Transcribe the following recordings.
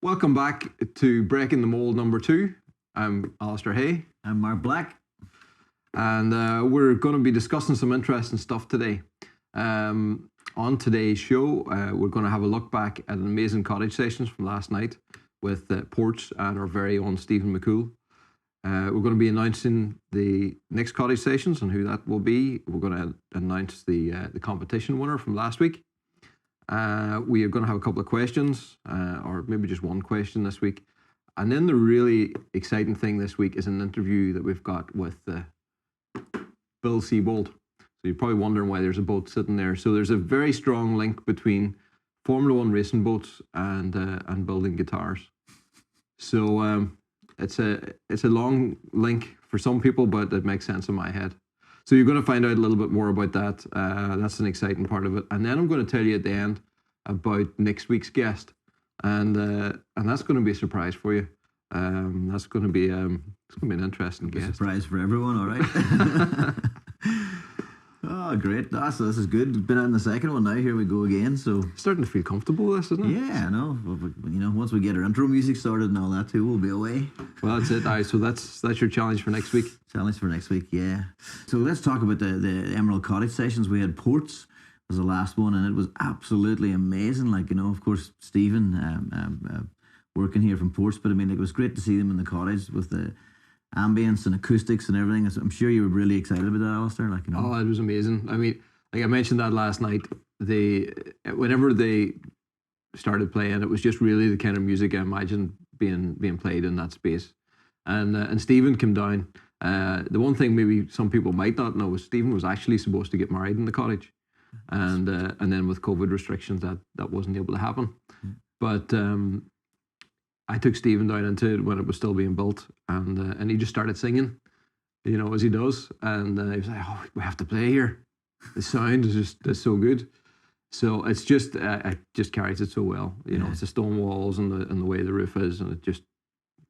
Welcome back to Breaking the Mould number 2. I'm Alistair Hay. I'm Mark Black. And we're going to be discussing some interesting stuff today. On today's show, we're going to have a look back at an amazing cottage sessions from last night with Ports and our very own Stephen McCool. We're going to be announcing the next cottage sessions and who that will be. We're going to announce the competition winner from last week. We are going to have a couple of questions, or maybe just one question this week. And then the really exciting thing this week is an interview that we've got with Bill Seebold. So you're probably wondering why there's a boat sitting there. So there's a very strong link between Formula One racing boats and building guitars. So it's a long link for some people, but it makes sense in my head. So you're going to find out a little bit more about that. That's an exciting part of it. And then I'm going to tell you at the end about next week's guest, and that's going to be a surprise for you. That's going to be an interesting guest. Surprise for everyone, all right. Oh, great! So this is good. We've been on the second one now. Here we go again. So starting to feel comfortable with this, isn't it? Yeah, I know. Once we get our intro music started and all that too, we'll be away. Well, that's it. All right, so that's your challenge for next week. Challenge for next week, yeah. So let's talk about the Emerald Cottage Sessions. We had Ports was the last one, and it was absolutely amazing. Of course, Stephen working here from Ports, but it was great to see them in the cottage with the ambience and acoustics and everything. I'm sure you were really excited about that, Alistair. Oh, it was amazing. I mentioned that last night. Whenever they started playing, it was just really the kind of music I imagined being played in that space. And Stephen came down. The one thing maybe some people might not know is Stephen was actually supposed to get married in the cottage, and then with COVID restrictions, that wasn't able to happen. But I took Stephen down into it when it was still being built, and he just started singing, as he does. And he was like, "Oh, we have to play here. The sound is so good." So it's just it just carries it so well. It's the stone walls and the way the roof is, and it's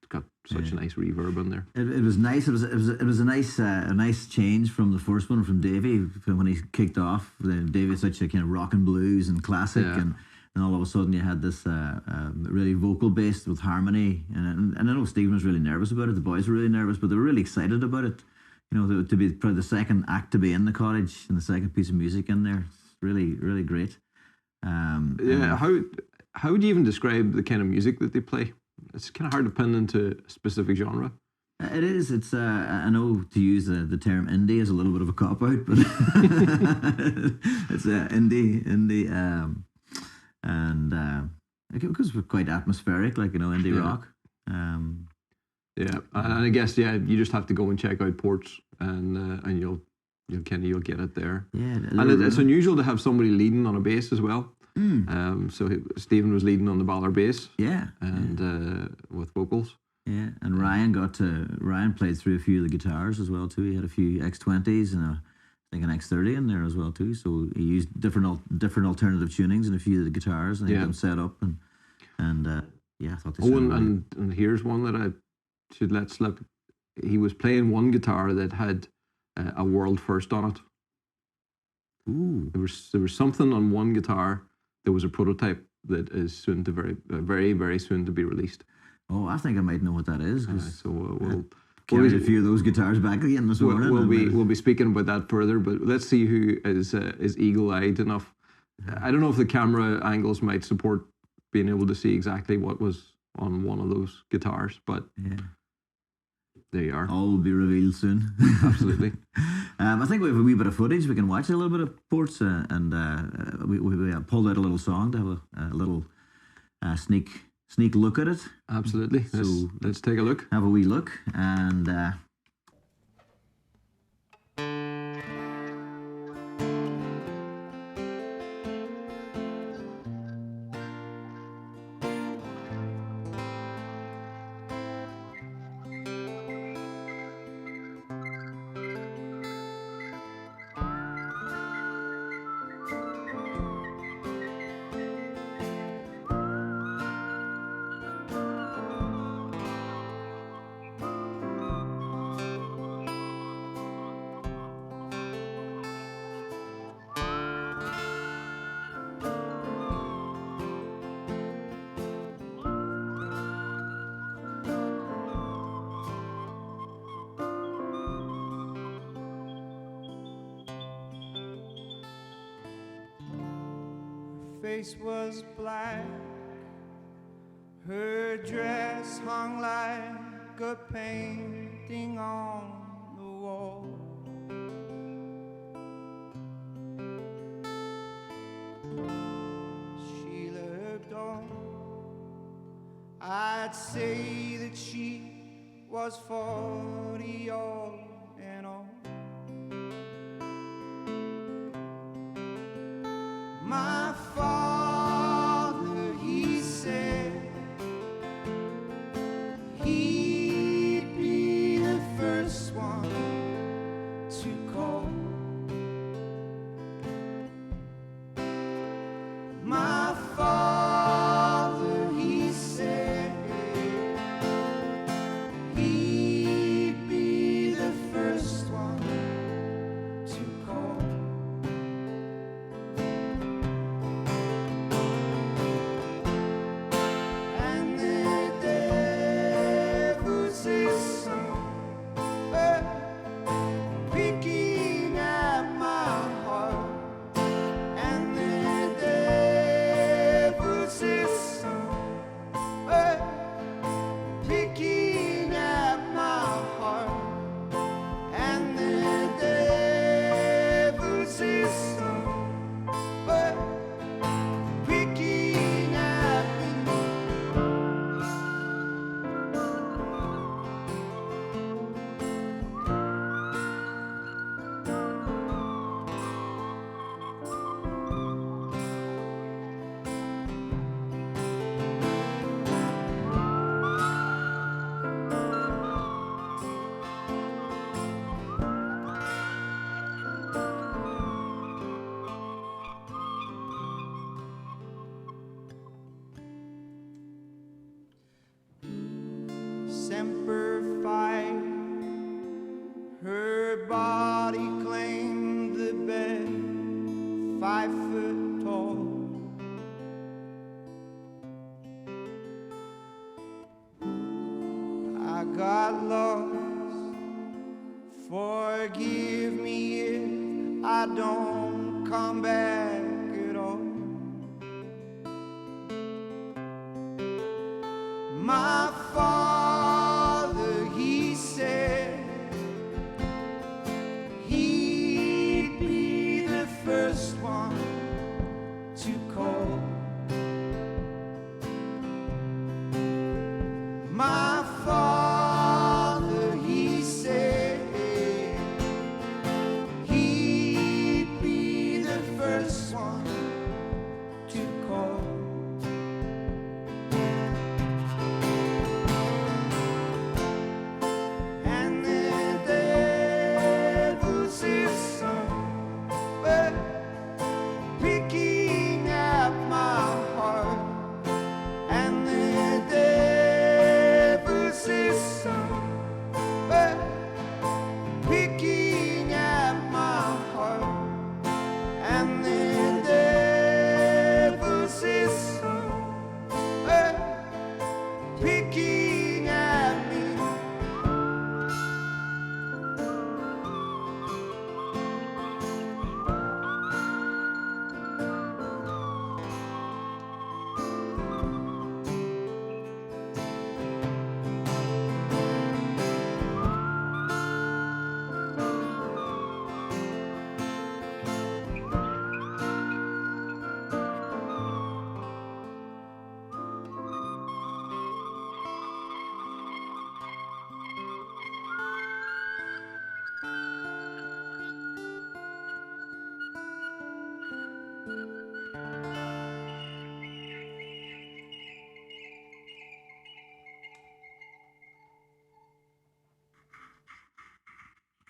got such a nice reverb in there. It was nice. It was a nice change from the first one from Davey when he kicked off. Davey's such a kind of rock and blues and classic, and all of a sudden you had this really vocal based with harmony. And I know Stephen was really nervous about it. The boys were really nervous, but they were really excited about it. To be probably the second act to be in the cottage and the second piece of music in there. It's really, really great. How would you even describe the kind of music that they play? It's kind of hard to pin into a specific genre. It is. It's. I know to use the term indie is a little bit of a cop out, but it's indie, and because we're quite atmospheric, indie rock. And I guess you just have to go and check out Ports, and you'll get it there. Yeah, and it's unusual to have somebody leading on a bass as well. So Stephen was leading on the Ballard bass. Yeah, and with vocals. Yeah, and Ryan played through a few of the guitars as well too. He had a few X20s and I think an X30 in there as well too. So he used different alternative tunings in a few of the guitars and he had them set up and I thought they sounded and here's one that I should let slip. He was playing one guitar that had a world first on it. Ooh. There was something on one guitar. There was a prototype that is soon to very, very soon to be released. Oh, I think I might know what that is. So we'll carry a few of those guitars back again this morning. We'll be speaking about that further, but let's see who is eagle-eyed enough. I don't know if the camera angles might support being able to see exactly what was on one of those guitars, but there you are. All will be revealed soon. Absolutely. I think we have a wee bit of footage. We can watch a little bit of Ports, and we pulled out a little song to have a little sneak look at it. Absolutely. So let's take a look. Have a wee look, and face was black, her dress hung like a painting on the wall. She looked on, I'd say that she was 40 all in all. My father, he said, he'd be the first one to call. My father, he said, he'd be the first one to call. And the devil's his son, picking at my heart. And the devil's his son, picking at my heart. And the devil's his son, picking at me. Semper Fi, her body claimed the bed, 5 foot tall. I got lost, forgive me if I don't come back at all. My father, he said, he'd be the first one to call. My father, he said, he'd be the first one to call. And the devil's his son, picking at my heart. And the devil's his son, picking at my heart. And the devil's his son, picking at me.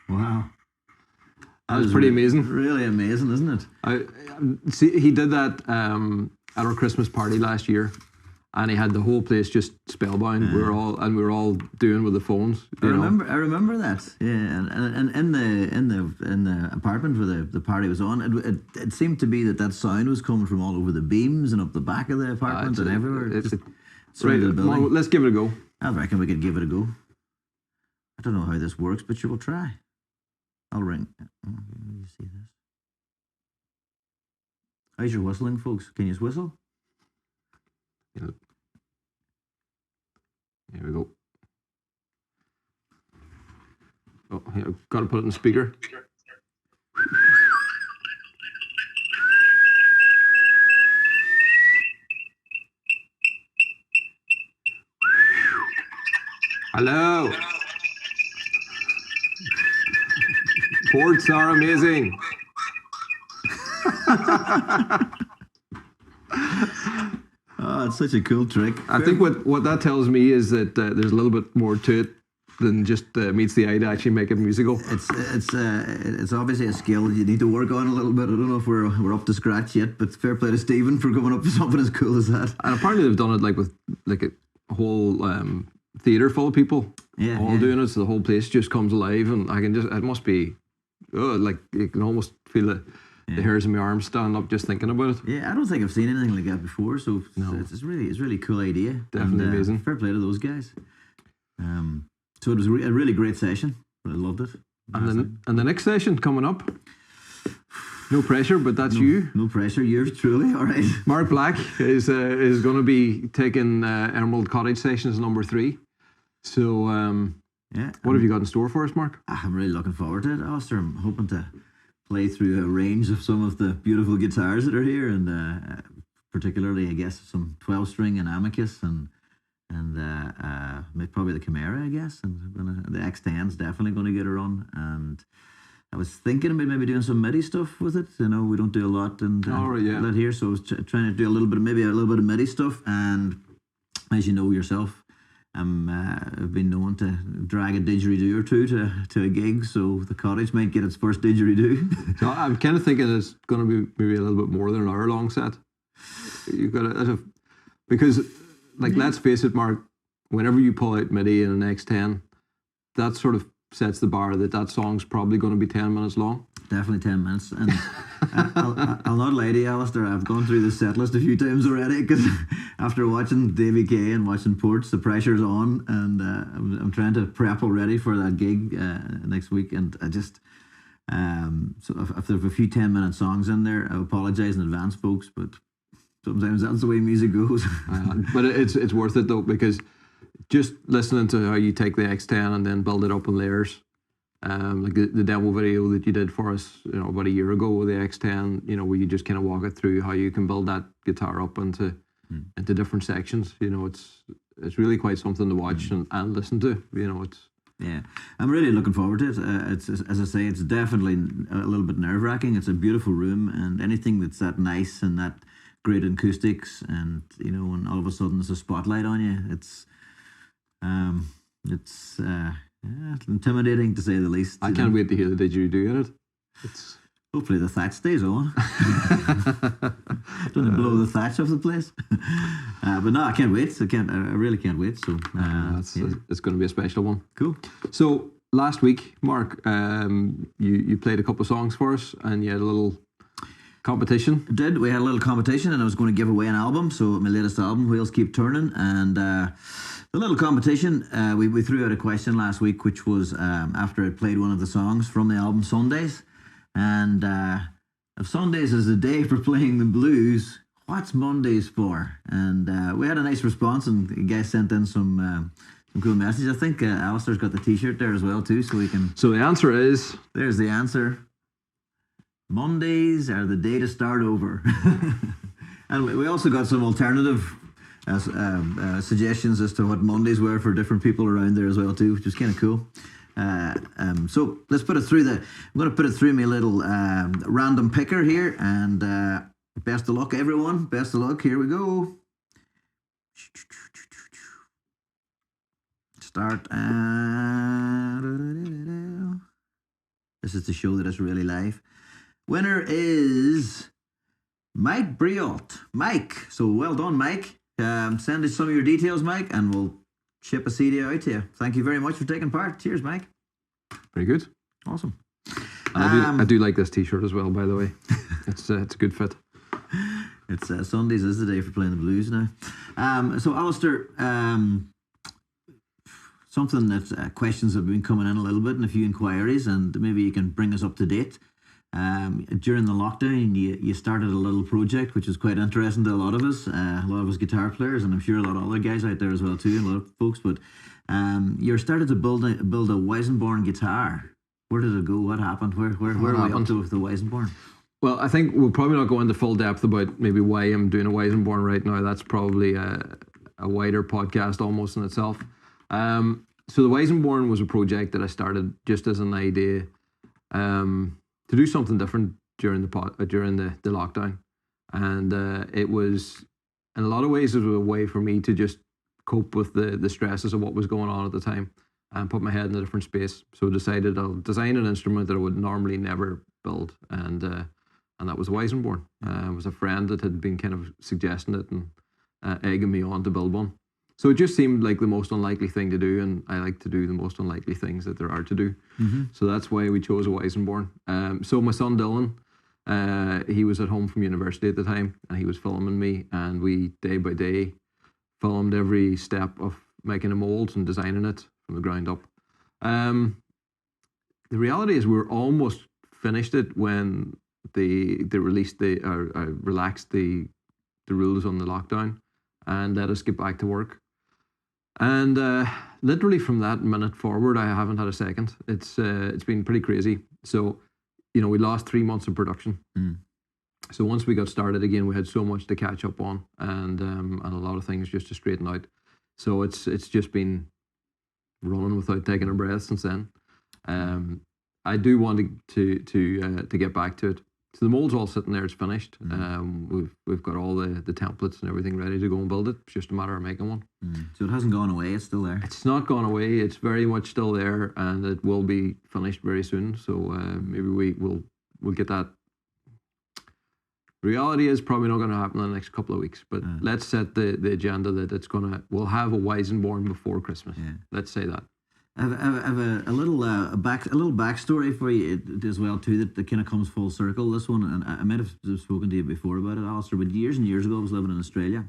Wow. That was pretty amazing. Really amazing, isn't it? I see he did that at our Christmas party last year, and he had the whole place just spellbound. We were all doing with the phones. I remember that. Yeah, and in the apartment where the party was on, it seemed to be that sound was coming from all over the beams and up the back of the apartment and everywhere. Right, well, let's give it a go. I reckon we could give it a go. I don't know how this works, but you will try. I'll ring. Oh, you see this? How's your whistling, folks? Can you whistle? Here we go. Oh, here, got to put it in speaker. Hello. Ports are amazing. Oh, it's such a cool trick. I think what that tells me is that there's a little bit more to it than just meets the eye to actually make it musical. It's obviously a skill you need to work on a little bit. I don't know if we're up to scratch yet, but fair play to Stephen for coming up with something as cool as that. And apparently they've done it like with like a whole theatre full of people all doing it, so the whole place just comes alive, and it must be like you can almost feel the hairs in my arms stand up just thinking about it. Yeah, I don't think I've seen anything like that before, so it's really a cool idea. Definitely amazing. Fair play to those guys. So it was a really great session. I loved it. And the next session coming up, no pressure, but that's you. No pressure, yours truly. All right. Mark Black is going to be taking Emerald Cottage Sessions number 3. So what have you got in store for us, Mark? I'm really looking forward to it, Alistair. I'm hoping to play through a range of some of the beautiful guitars that are here, and particularly, I guess, some 12-string and Amicus and probably the Chimera, I guess, and the X10's definitely going to get a run. And I was thinking about maybe doing some MIDI stuff with it. You know, we don't do a lot that here, so I was trying to do a little bit of MIDI stuff. And as you know yourself, I've been known to drag a didgeridoo or two to a gig, so the cottage might get its first didgeridoo. So I'm kind of thinking it's going to be maybe a little bit more than an hour long set. You've got to, because, like, let's face it, Mark, whenever you pull out MIDI in an X10, that sort of sets the bar that song's probably going to be 10 minutes long. Definitely 10 minutes. And I'll not lie to you, Alistair, I've gone through the set list a few times already, because after watching Davy Kay and watching Ports, the pressure's on, and I'm trying to prep already for that gig next week. And I just, so if there's a few 10-minute songs in there, I apologise in advance, folks, but sometimes that's the way music goes. But it's worth it, though, because just listening to how you take the X10 and then build it up in layers, like the demo video that you did for us, about a year ago with the X10, where you just kind of walk it through how you can build that guitar up into different sections. It's really quite something to watch and listen to. Yeah, I'm really looking forward to it. It's, as I say, it's definitely a little bit nerve-wracking. It's a beautiful room, and anything that's that nice and that great acoustics, and and all of a sudden there's a spotlight on you. It's intimidating, to say the least. I can't wait to hear the didgeridoo in it. Hopefully the thatch stays on. Don't blow the thatch off the place. But no, I can't wait. I really can't wait. So it's going to be a special one. Cool. So last week, Mark, you played a couple of songs for us, and you had a little competition. We had a little competition, and I was going to give away an album. So my latest album, Wheels Keep Turning, and the little competition, we threw out a question last week, which was after I played one of the songs from the album Sundays, and if Sundays is the day for playing the blues, what's Mondays for? And we had a nice response, and the guy sent in some cool messages. I think Alistair's got the T-shirt there as well too, so we can. So the answer is. There's the answer. Mondays are the day to start over. And we also got some alternative suggestions as to what Mondays were for different people around there as well too, which is kind of cool. So let's put it through I'm going to put it through my little random picker here, and best of luck, everyone. Best of luck. Here we go. Start. This is to show that it's really live. Winner is Mike Briot. Mike. So well done, Mike. Send us some of your details, Mike, and we'll ship a CD out to you. Thank you very much for taking part. Cheers, Mike. Very good. Awesome. I do like this T-shirt as well, by the way. It's a good fit. It's Sundays is the day for playing the blues now. So Alistair, something that questions have been coming in a little bit, and a few inquiries, and maybe you can bring us up to date. During the lockdown, you started a little project which was quite interesting to a lot of us guitar players, and I'm sure a lot of other guys out there as well too, and a lot of folks. But you started to build a Weisenborn guitar. Where did it go? What happened? Where are we up to with the Weisenborn? Well, I think we'll probably not go into full depth about maybe why I'm doing a Weisenborn right now. That's probably a wider podcast almost in itself. So the Weisenborn was a project that I started just as an idea to do something different during the lockdown, and it was, in a lot of ways, it was a way for me to just cope with the stresses of what was going on at the time and put my head in a different space. So I decided I'll design an instrument that I would normally never build, and that was a Weisenborn. It was a friend that had been kind of suggesting it and egging me on to build one. So it just seemed like the most unlikely thing to do, and I like to do the most unlikely things that there are to do. Mm-hmm. So that's why we chose a Weisenborn. So my son Dylan, he was at home from university at the time, and he was filming me, and we day by day filmed every step of making a mould and designing it from the ground up. The reality is we were almost finished it when they released relaxed the rules on the lockdown and let us get back to work. And literally from that minute forward, I haven't had a second. It's been pretty crazy. So, we lost 3 months of production. Mm. So once we got started again, we had so much to catch up on, and a lot of things just to straighten out. So it's just been running without taking a breath since then. I do want to get back to it. So the mould's all sitting there; it's finished. We've got all the templates and everything ready to go and build it. It's just a matter of making one. So it hasn't gone away; it's still there. It's not gone away. It's very much still there, and it will be finished very soon. So maybe we'll get that. Reality is probably not going to happen in the next couple of weeks, but let's set the agenda that we'll have a Weisenborn before Christmas. Yeah. Let's say that. I have a little backstory for you as well too that kind of comes full circle. This one, and I might have spoken to you before about it, Alistair. But years and years ago, I was living in Australia,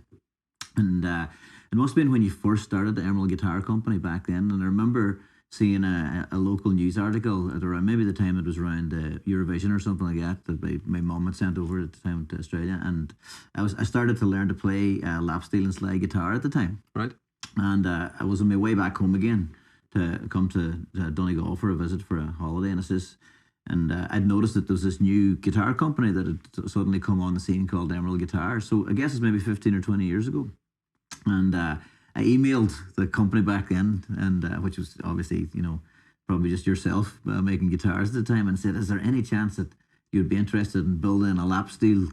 and it must have been when you first started the Emerald Guitar Company back then. And I remember seeing a local news article at around maybe the time it was around Eurovision or something like that my mum had sent over at the time to Australia, and I started to learn to play lap steel and slide guitar at the time. Right. And I was on my way back home again to come to Donegal for a visit for a holiday, and I'd noticed that there was this new guitar company that had suddenly come on the scene called Emerald Guitar. So I guess it's maybe 15 or 20 years ago, and I emailed the company back then, and which was obviously probably just yourself making guitars at the time, and said, "Is there any chance that you'd be interested in building a lap steel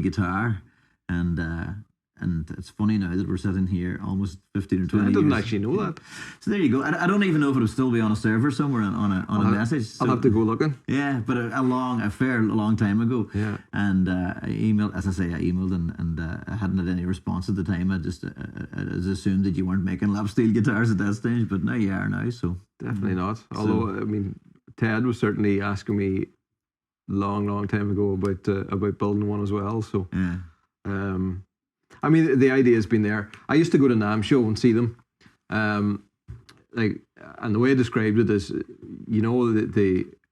guitar?" And it's funny now that we're sitting here almost 15 or 20 years. I didn't actually know that. So there you go. I don't even know if it will still be on a server somewhere on a message. So, I'll have to go looking. Yeah, but a fair long time ago. Yeah. And I emailed, as I say, and I hadn't had any response at the time. I just assumed that you weren't making lap steel guitars at that stage, but now you are now. So definitely not. Although Ted was certainly asking me long time ago about building one as well. So yeah. The idea has been there. I used to go to NAMM show and see them. And the way I described it is,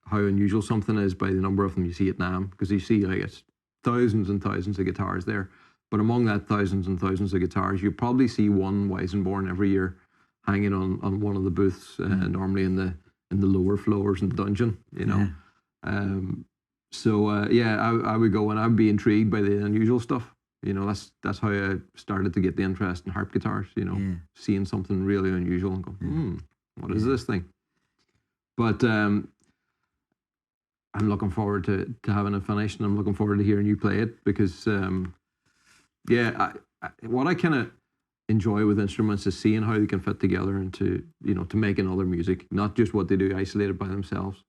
how unusual something is by the number of them you see at NAMM, because you see it's thousands and thousands of guitars there. But among that thousands and thousands of guitars, you probably see one Weisenborn every year hanging on one of the booths, normally in the lower floors in the dungeon, Yeah. I would go and I'd be intrigued by the unusual stuff. That's how I started to get the interest in harp guitars, seeing something really unusual and go, what is this thing? But I'm looking forward to having it finished, and I'm looking forward to hearing you play it, because, what I kind of enjoy with instruments is seeing how they can fit together and to making other music, not just what they do isolated by themselves.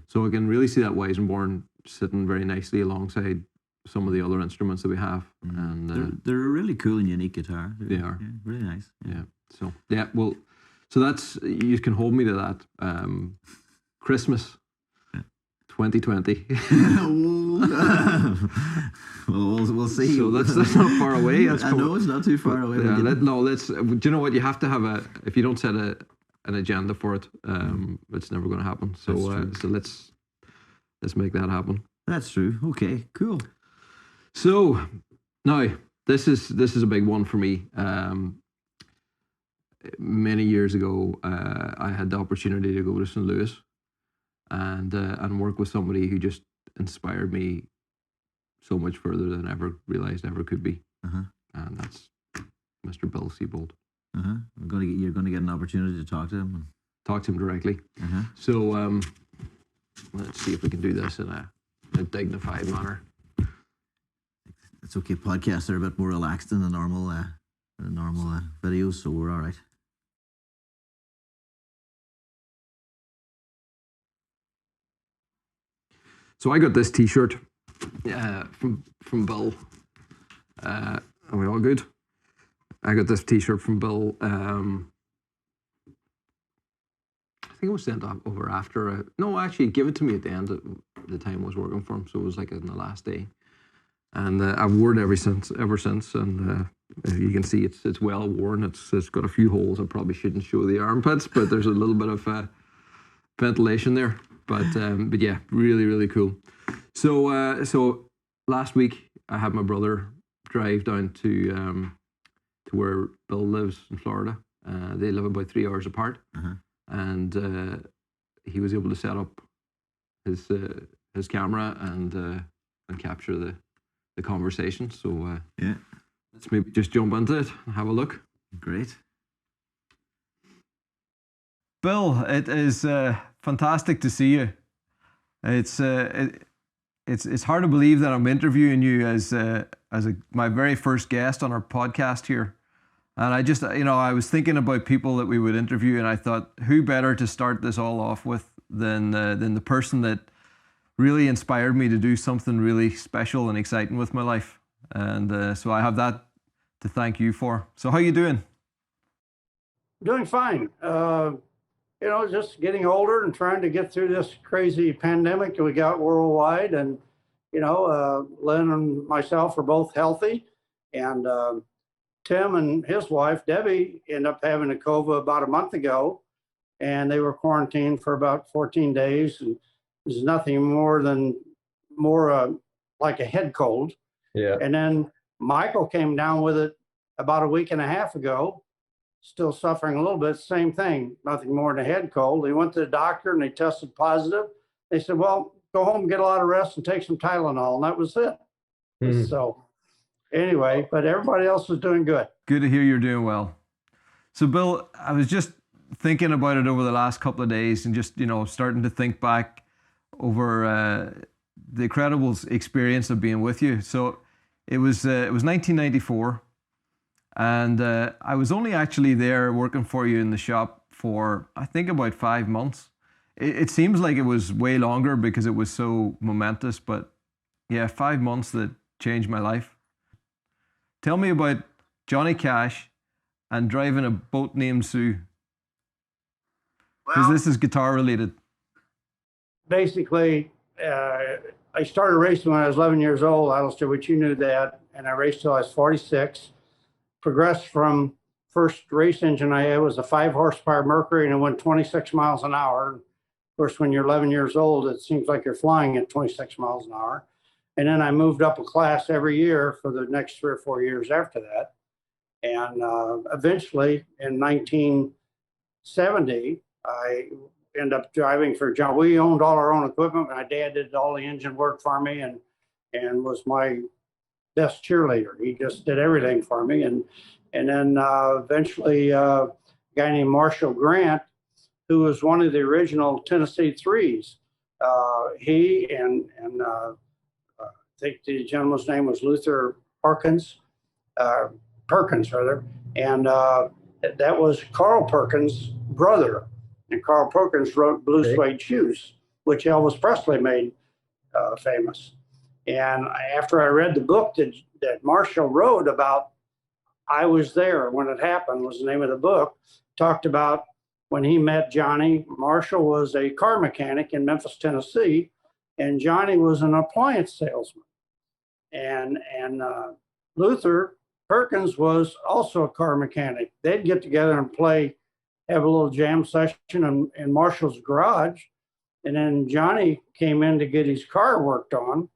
So I can really see that Weisenborn sitting very nicely alongside some of the other instruments that we have, and they're a really cool and unique guitar. They are really nice. Yeah. So that's, you can hold me to that. Christmas 2020. we'll see. So that's not far away. I know it's not too far away. Let's. Do you know what? You have to have if you don't set an agenda for it, it's never going to happen. So let's let's make that happen. That's true. Okay, cool. So now this is a big one for me. Many years ago, I had the opportunity to go to St. Louis and work with somebody who just inspired me so much further than I ever realized ever could be. And that's Mr. Bill Seebold. You're going to get an opportunity to talk to him. Talk to him directly. So let's see if we can do this in a dignified manner. It's okay. Podcasts are a bit more relaxed than the normal videos, so we're all right. So I got this T-shirt from Bill. Are we all good? I got this T-shirt from Bill. I think it was sent over after. No, actually, he gave it to me at the end of the time I was working for him. So it was like in the last day, and I've worn it ever since. And you can see it's well worn. It's got a few holes. I probably shouldn't show the armpits, but there's a little bit of ventilation there. But yeah, really, really cool. So last week I had my brother drive down to where Bill lives in Florida. They live about 3 hours apart, and he was able to set up his camera and capture the conversation. So yeah, let's maybe just jump into it and have a look. Great. Bill, it is fantastic to see you. It's hard to believe that I'm interviewing you as my very first guest on our podcast here. And I just, I was thinking about people that we would interview, and I thought, who better to start this all off with than the person that really inspired me to do something really special and exciting with my life. And so I have that to thank you for. So how you doing? Doing fine. Just getting older and trying to get through this crazy pandemic that we got worldwide. And, Lynn and myself are both healthy. And Tim and his wife, Debbie, ended up having a COVID about a month ago. And they were quarantined for about 14 days. And it was nothing more like a head cold. Yeah. And then Michael came down with it about a week and a half ago. Still suffering a little bit, same thing, nothing more than a head cold. He went to the doctor and they tested positive. They said, well, go home and get a lot of rest and take some Tylenol. And that was it. So anyway, but everybody else was doing good. Good to hear you're doing well. So Bill, I was just thinking about it over the last couple of days and just, starting to think back over the incredible experience of being with you. So it was 1994. And I was only actually there working for you in the shop for, I think, about 5 months. It seems like it was way longer because it was so momentous, but yeah, 5 months that changed my life. Tell me about Johnny Cash and driving a boat named Sue. Because this is guitar related. Basically, I started racing when I was 11 years old, Alistair, which you knew that, and I raced till I was 46. Progressed from first race engine I had was a 5 horsepower Mercury, and it went 26 miles an hour. Of course, when you're 11 years old, it seems like you're flying at 26 miles an hour. And then I moved up a class every year for the next 3 or 4 years after that. And eventually, in 1970, I ended up driving for John. We owned all our own equipment. My dad did all the engine work for me and was my best cheerleader. He just did everything for me. And then eventually a guy named Marshall Grant, who was one of the original Tennessee Threes, he and I think the gentleman's name was Luther Perkins, and that was Carl Perkins' brother. And Carl Perkins wrote Blue Suede Shoes, which Elvis Presley made famous. And after I read the book that Marshall wrote about, I Was There When It Happened was the name of the book, talked about when he met Johnny. Marshall was a car mechanic in Memphis, Tennessee, and Johnny was an appliance salesman. And Luther Perkins was also a car mechanic. They'd get together and have a little jam session in Marshall's garage. And then Johnny came in to get his car worked on.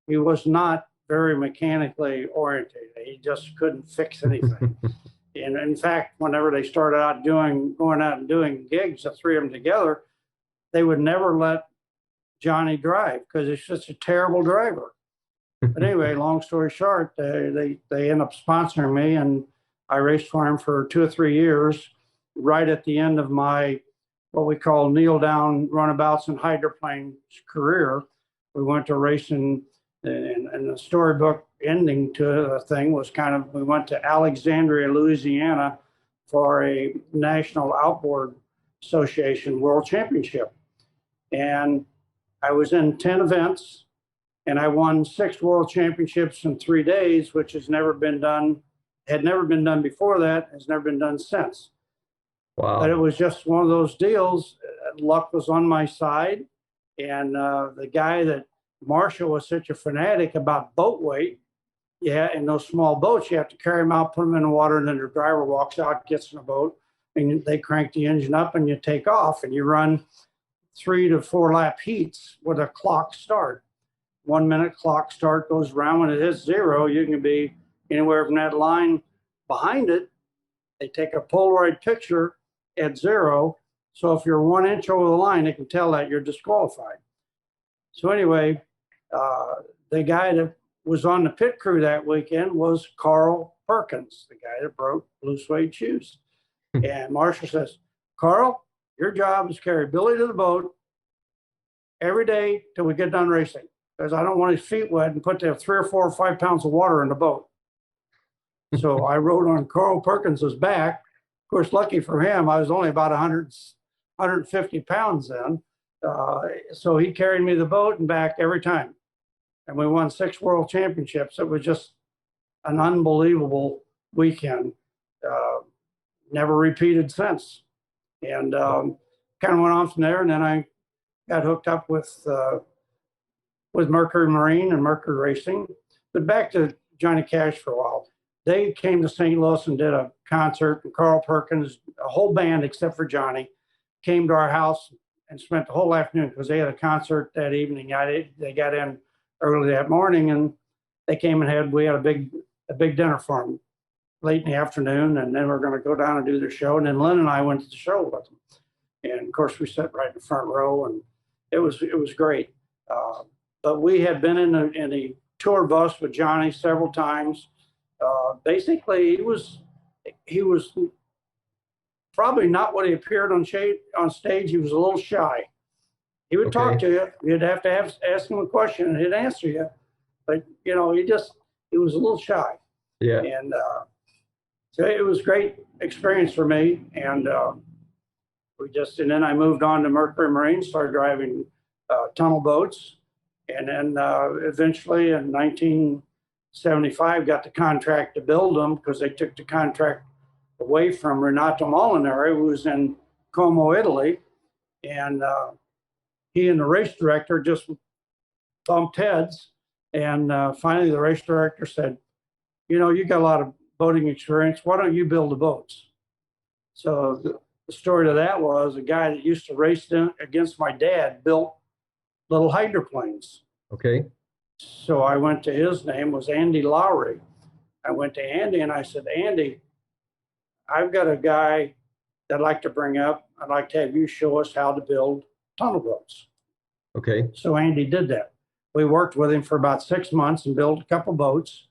He was not very mechanically oriented. He just couldn't fix anything. And in fact, whenever they started out going out and doing gigs, the three of them together, they would never let Johnny drive because he's such a terrible driver. But anyway, long story short, they end up sponsoring me, and I raced for him for 2 or 3 years. Right at the end of my what we call kneel down runabouts and hydroplane career, we went to racing, and the storybook ending to the thing was we went to Alexandria, Louisiana for a National Outboard Association World Championship. And I was in 10 events, and I won 6 world championships in 3 days, which had never been done before that, has never been done since. Wow. But it was just one of those deals. Luck was on my side. And the guy that Marshall was such a fanatic about boat weight. Yeah, in those small boats, you have to carry them out, put them in the water, and then the driver walks out, gets in the boat, and they crank the engine up, and you take off, and you run 3 to 4 lap heats with a clock start. 1 minute clock start goes around. When it hits 0, you can be anywhere from that line behind it. They take a Polaroid picture at 0. So if you're 1 inch over the line, they can tell that you're disqualified. So anyway, the guy that was on the pit crew that weekend was Carl Perkins, the guy that broke blue suede shoes. And Marshall says, Carl, your job is to carry Billy to the boat every day till we get done racing, because I don't want his feet wet and put 3 or 4 or 5 pounds of water in the boat. So I rode on Carl Perkins's back. Of course, lucky for him, I was only about 150 pounds then. So he carried me the boat and back every time. And we won 6 world championships. It was just an unbelievable weekend. Never repeated since. And kind of went on from there. And then I got hooked up with Mercury Marine and Mercury Racing. But back to Johnny Cash for a while. They came to St. Louis and did a concert, and Carl Perkins, a whole band except for Johnny, came to our house and spent the whole afternoon because they had a concert that evening. They got in early that morning, and they came and we had a big dinner for them late in the afternoon, and then we we're going to go down and do their show. And then Lynn and I went to the show with them, and of course we sat right in the front row, and it was great. But we had been in a tour bus with Johnny several times. Basically, he was probably not what he appeared on stage. He was a little shy. He would talk to you. You'd have to ask him a question, and he'd answer you. But he was a little shy. Yeah. And so it was a great experience for me. And then I moved on to Mercury Marine, started driving tunnel boats, and then eventually in 1975 got the contract to build them because they took the contract away from Renato Molinari, who was in Como, Italy, and he and the race director just bumped heads. And finally, the race director said, you got a lot of boating experience. Why don't you build the boats? So the story to that was a guy that used to race against my dad built little hydroplanes. Okay. So I went to his name was Andy Lowry. I went to Andy and I said, Andy, I've got a guy that I'd like to bring up. I'd like to have you show us how to build tunnel boats. Okay. So Andy did that. We worked with him for about 6 months and built a couple boats,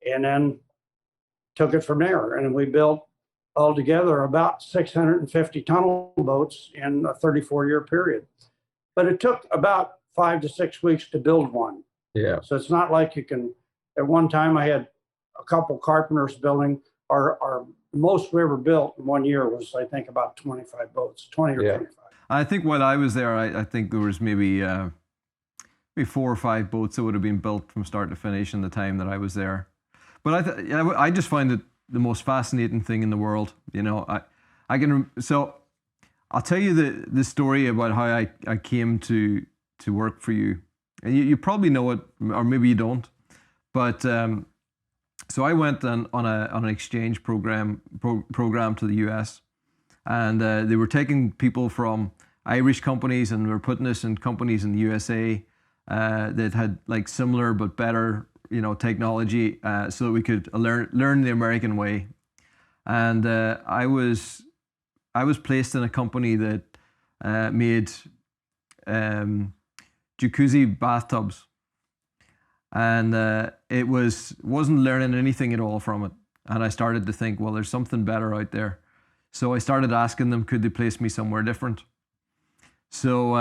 and then took it from there. And we built altogether about 650 tunnel boats in a 34-year period. But it took about 5 to 6 weeks to build one. Yeah. So it's not like you can. At one time, I had a couple carpenters building. Our most we ever built in 1 year was, I think, about 25 boats, 20 or 25. I think while I was there, I think there was maybe 4 or 5 boats that would have been built from start to finish in the time that I was there. But I just find it the most fascinating thing in the world. So I'll tell you the story about how I came to work for you. And you probably know it, or maybe you don't. But so I went on an exchange program to the US, and they were taking people from Irish companies, and we were putting this in companies in the USA that had like similar but better, technology, so that we could learn the American way. And I was placed in a company that made jacuzzi bathtubs, and it wasn't learning anything at all from it. And I started to think, well, there's something better out there. So I started asking them, could they place me somewhere different? So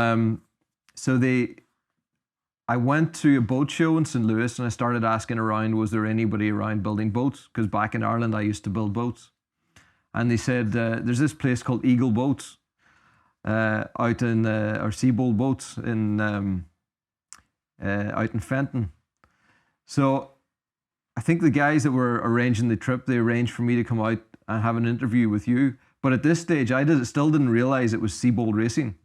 I went to a boat show in St. Louis, and I started asking around, was there anybody around building boats? Because back in Ireland, I used to build boats. And they said, there's this place called Eagle Boats out in, or Seebold Boats out in Fenton. So I think the guys that were arranging the trip, they arranged for me to come out and have an interview with you. But at this stage, I still didn't realize it was Seebold Racing.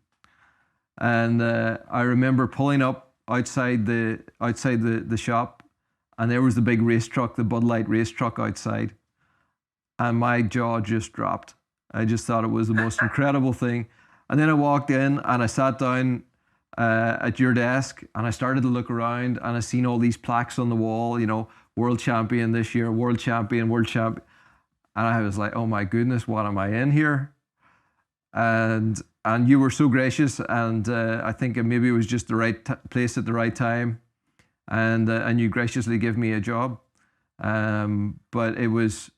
And I remember pulling up outside the shop, and there was the big race truck, the Bud Light race truck outside. And my jaw just dropped. I just thought it was the most incredible thing. And then I walked in and I sat down at your desk, and I started to look around, and I seen all these plaques on the wall, world champion this year, world champion, world champion. And I was like, oh my goodness, what am I in here? And you were so gracious, and I think maybe it was just the right place at the right time, and you graciously gave me a job. But it was,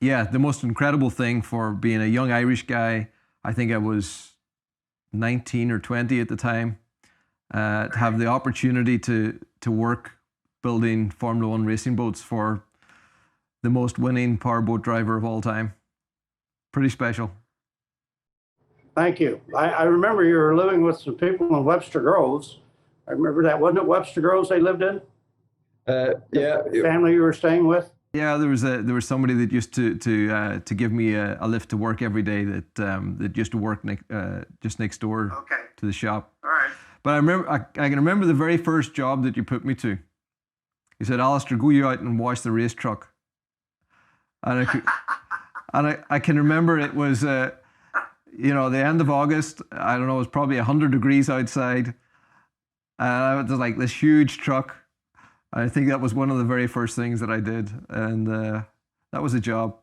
the most incredible thing for being a young Irish guy. I think I was 19 or 20 at the time, to have the opportunity to work building Formula One racing boats for the most winning powerboat driver of all time. Pretty special. Thank you. I remember you were living with some people in Webster Groves. I remember that. Wasn't it Webster Groves they lived in? Yeah. The family you were staying with? Yeah, there was somebody that used to give me a lift to work every day that used to work just next door to the shop. All right. But I can remember the very first job that you put me to. You said, Alistair, go you out and wash the race truck. And I can remember it was the end of August. I don't know, it was probably 100 degrees outside. It was like this huge truck. I think that was one of the very first things that I did, and that was a job.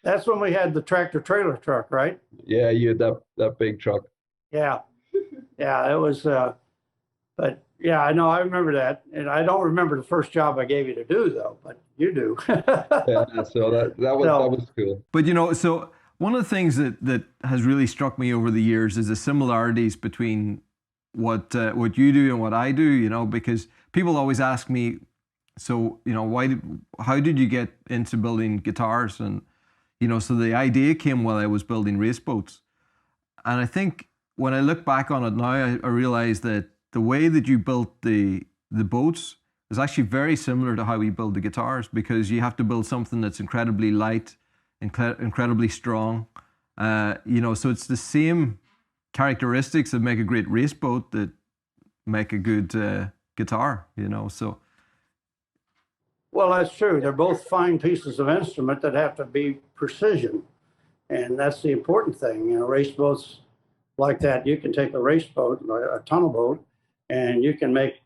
That's when we had the tractor trailer truck, right? Yeah, you had that big truck. Yeah, it was. But yeah, I know, I remember that, and I don't remember the first job I gave you to do though, but you do. Yeah, so that was cool. But so one of the things that has really struck me over the years is the similarities between what you do and what I do, because people always ask me, so, how did you get into building guitars? And, so the idea came while I was building race boats. And I think when I look back on it now, I realize that the way that you built the boats is actually very similar to how we build the guitars, because you have to build something that's incredibly light, incredibly strong. So it's the same characteristics that make a great race boat that make a good guitar, so. Well, that's true. They're both fine pieces of instrument that have to be precision. And that's the important thing. Race boats like that, you can take a race boat, a tunnel boat, and you can make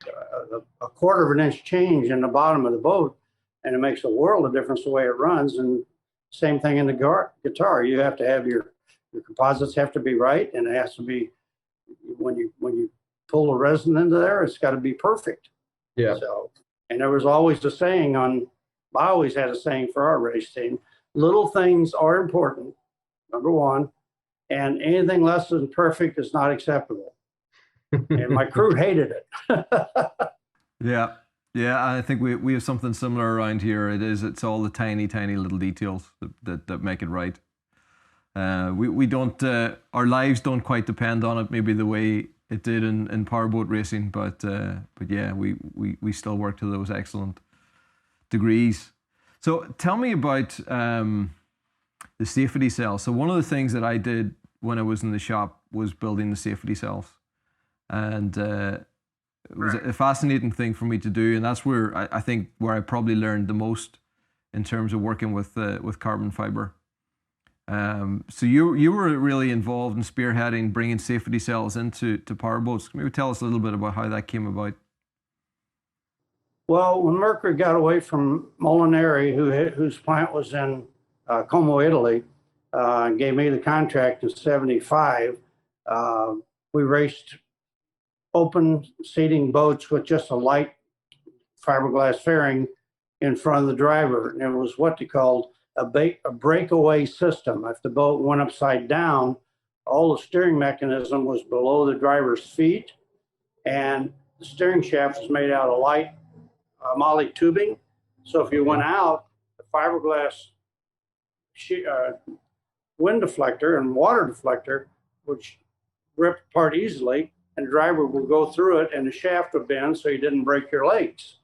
a quarter of an inch change in the bottom of the boat, and it makes a world of difference the way it runs. And same thing in the guitar. You have to have your composites have to be right, and it has to be, when you pull the resin into there, it's got to be perfect. Yeah. So, and there was always a saying I always had a saying for our race team: little things are important, number one, and anything less than perfect is not acceptable. And my crew hated it. Yeah, I think we have something similar around here. It's all the tiny little details that make it right. We don't, our lives don't quite depend on it maybe the way it did in powerboat racing, but yeah, we still work to those excellent degrees. So tell me about the safety cells. So one of the things that I did when I was in the shop was building the safety cells, and it was a fascinating thing for me to do, and that's where I think where I probably learned the most in terms of working with carbon fiber. So you were really involved in spearheading bringing safety cells into powerboats. Can you tell us a little bit about how that came about? Well, when Mercury got away from Molinari, whose plant was in Como, Italy, and gave me the contract in '75, we raced open seating boats with just a light fiberglass fairing in front of the driver. And it was what they called a breakaway system. If the boat went upside down, all the steering mechanism was below the driver's feet, and the steering shaft was made out of light moly tubing. So if you went out, the fiberglass wind deflector and water deflector would rip apart easily, and the driver would go through it and the shaft would bend so you didn't break your legs.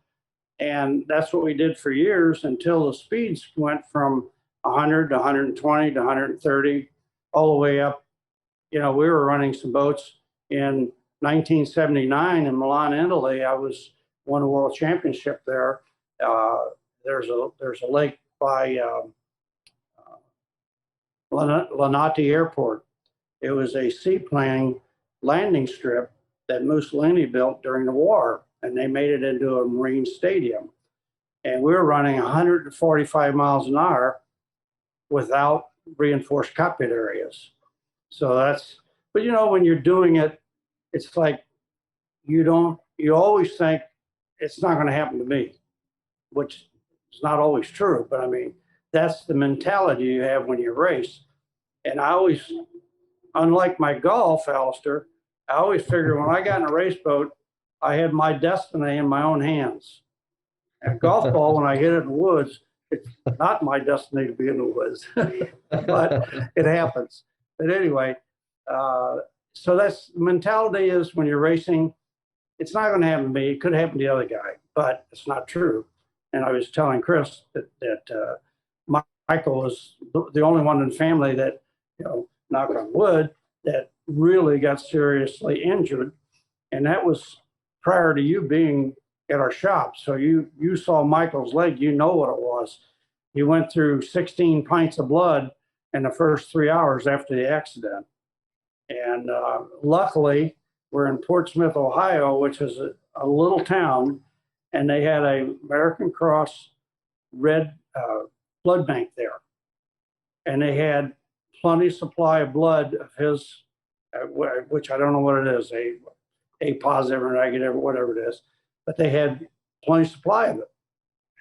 And that's what we did for years until the speeds went from 100 to 120 to 130, all the way up. We were running some boats in 1979 in Milan, Italy. I won a world championship there. There's a lake by Linate Airport. It was a seaplane landing strip that Mussolini built during the war, and they made it into a marine stadium. And we were running 145 miles an hour without reinforced cockpit areas. So but when you're doing it, it's like you always think it's not going to happen to me, which is not always true. But I mean, that's the mentality you have when you race. And I always, unlike my golf, Alistair, I always figured when I got in a race boat, I had my destiny in my own hands. And a golf ball, when I hit it in the woods, it's not my destiny to be in the woods, but it happens. But anyway, so that's the mentality is when you're racing, it's not going to happen to me. It could happen to the other guy, but it's not true. And I was telling Chris that Michael was the only one in the family that, knock on wood, that really got seriously injured. And that was prior to you being at our shop. So you saw Michael's leg, you know what it was. He went through 16 pints of blood in the first 3 hours after the accident. And luckily, we're in Portsmouth, Ohio, which is a little town, and they had a American Cross red blood bank there. And they had plenty supply of blood of his, which I don't know what it is, A positive or negative or whatever it is, but they had plenty of supply of it.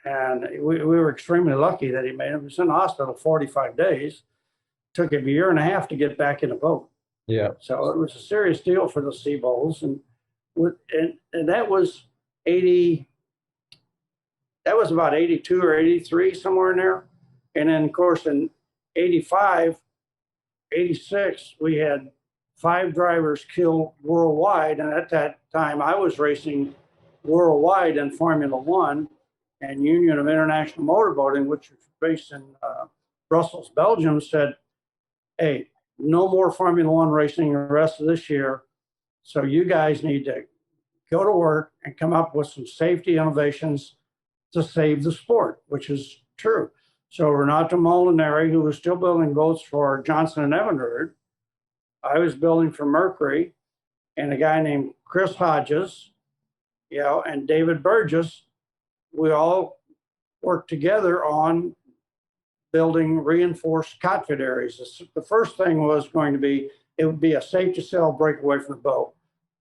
And we were extremely lucky that he made it. He was in the hospital 45 days. Took him a year and a half to get back in the boat. Yeah. So it was a serious deal for the Seebolds. And that was 80, that was about 82 or 83, somewhere in there. And then, of course, in 85, 86, we had 5 drivers killed worldwide. And at that time, I was racing worldwide in Formula One and Union of International Motorboating, which was based in Brussels, Belgium, said, hey, no more Formula One racing the rest of this year. So you guys need to go to work and come up with some safety innovations to save the sport, which is true. So Renato Molinari, who was still building boats for Johnson and Evinrude, I was building for Mercury, and a guy named Chris Hodges, and David Burgess, we all worked together on building reinforced cockpit areas. The first thing was going to be, it would be a safety cell breakaway from the boat.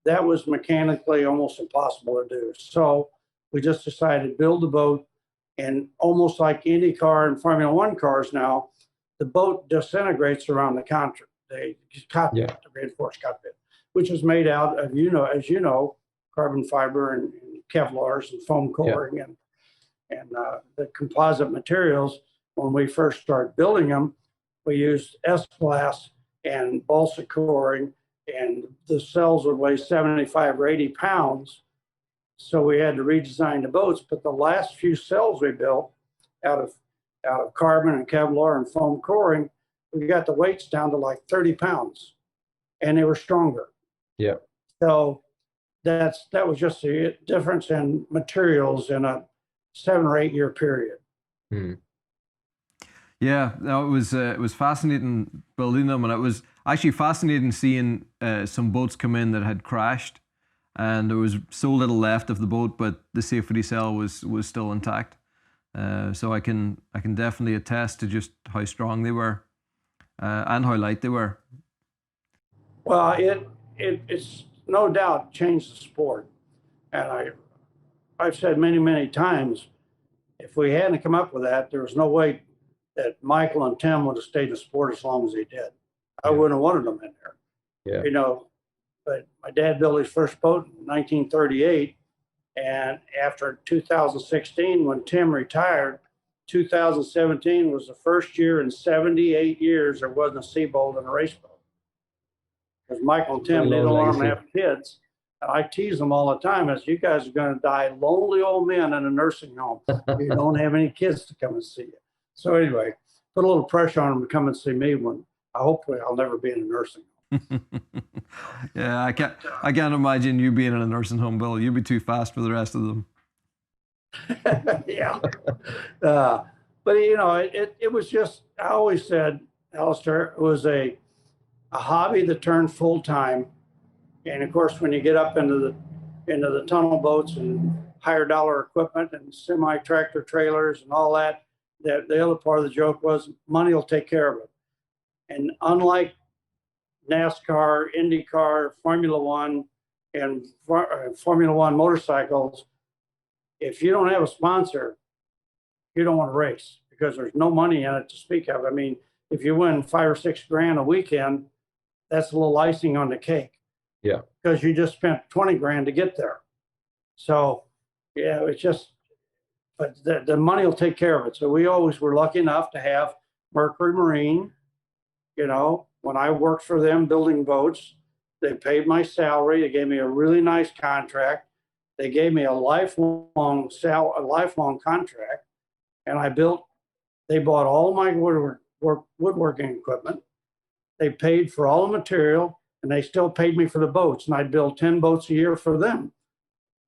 That was mechanically almost impossible to do. So we just decided to build the boat, and almost like IndyCar and Formula One cars now, the boat disintegrates around the cockpit, the reinforced cockpit, which is made out of, as you know, carbon fiber and Kevlars and foam coring and the composite materials. When we first started building them, we used S-glass and balsa coring, and the cells would weigh 75 or 80 pounds. So we had to redesign the boats. But the last few cells we built out of carbon and Kevlar and foam coring, we got the weights down to like 30 pounds, and they were stronger. Yeah. So that was just a difference in materials in a 7 or 8 year period. Hmm. Yeah, no, it was fascinating building them, and it was actually fascinating seeing some boats come in that had crashed, and there was so little left of the boat, but the safety cell was still intact. So I can definitely attest to just how strong they were, and how light they were. Well, it's no doubt changed the sport, and I've said many times, if we hadn't come up with that, there was no way that Michael and Tim would have stayed in the sport as long as they did. I wouldn't have wanted them in there. Yeah. You know, but my dad built his first boat in 1938, and after 2016, when Tim retired, 2017 was the first year in 78 years there wasn't a Seebold in a race boat. Because Michael and Tim didn't want to have kids. And I tease them all the time as you guys are going to die lonely old men in a nursing home. You don't have any kids to come and see you. So anyway, put a little pressure on them to come and see me when hopefully I'll never be in a nursing home. Yeah, I can't imagine you being in a nursing home, Bill. You'd be too fast for the rest of them. Yeah. But you know, it was just, I always said, Alistair, it was a hobby that turned full time. And of course, when you get up into the tunnel boats and higher dollar equipment and semi tractor trailers and all that, the other part of the joke was money will take care of it. And unlike NASCAR, IndyCar, Formula One, and Formula One motorcycles, if you don't have a sponsor, you don't want to race because there's no money in it to speak of. I mean, if you win $5 or $6 grand a weekend, that's a little icing on the cake. Yeah. Because you just spent 20 grand to get there. So, yeah, it's just, but the money will take care of it. So we always were lucky enough to have Mercury Marine. You know, when I worked for them building boats, they paid my salary. They gave me a really nice contract. They gave me a lifelong contract, and they bought all my woodworking equipment. They paid for all the material, and they still paid me for the boats. And I'd build 10 boats a year for them.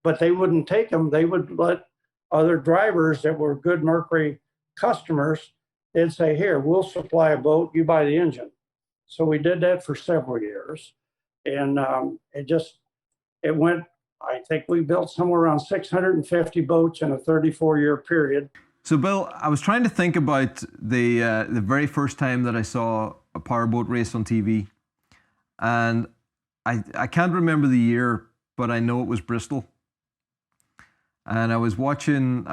But they wouldn't take them. They would let other drivers that were good Mercury customers, they'd say, here, we'll supply a boat, you buy the engine. So we did that for several years. And it went, I think we built somewhere around 650 boats in a 34-year period. So, Bill, I was trying to think about the very first time that I saw a powerboat race on TV. And I can't remember the year, but I know it was Bristol. And I was watching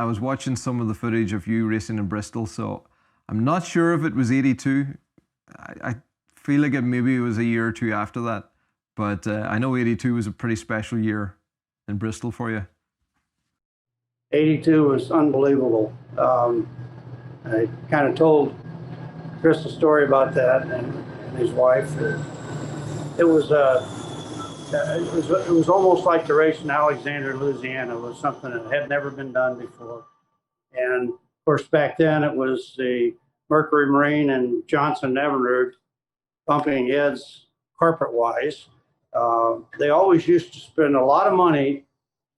some of the footage of you racing in Bristol. So I'm not sure if it was 82. I feel like maybe it was a year or two after that. But I know 82 was a pretty special year in Bristol for you. 82 was unbelievable. I kind of told Chris a story about that and his wife. It was almost like the race in Alexandria, Louisiana. It was something that had never been done before. And of course, back then it was the Mercury Marine and Johnson Emerald bumping heads corporate-wise. They always used to spend a lot of money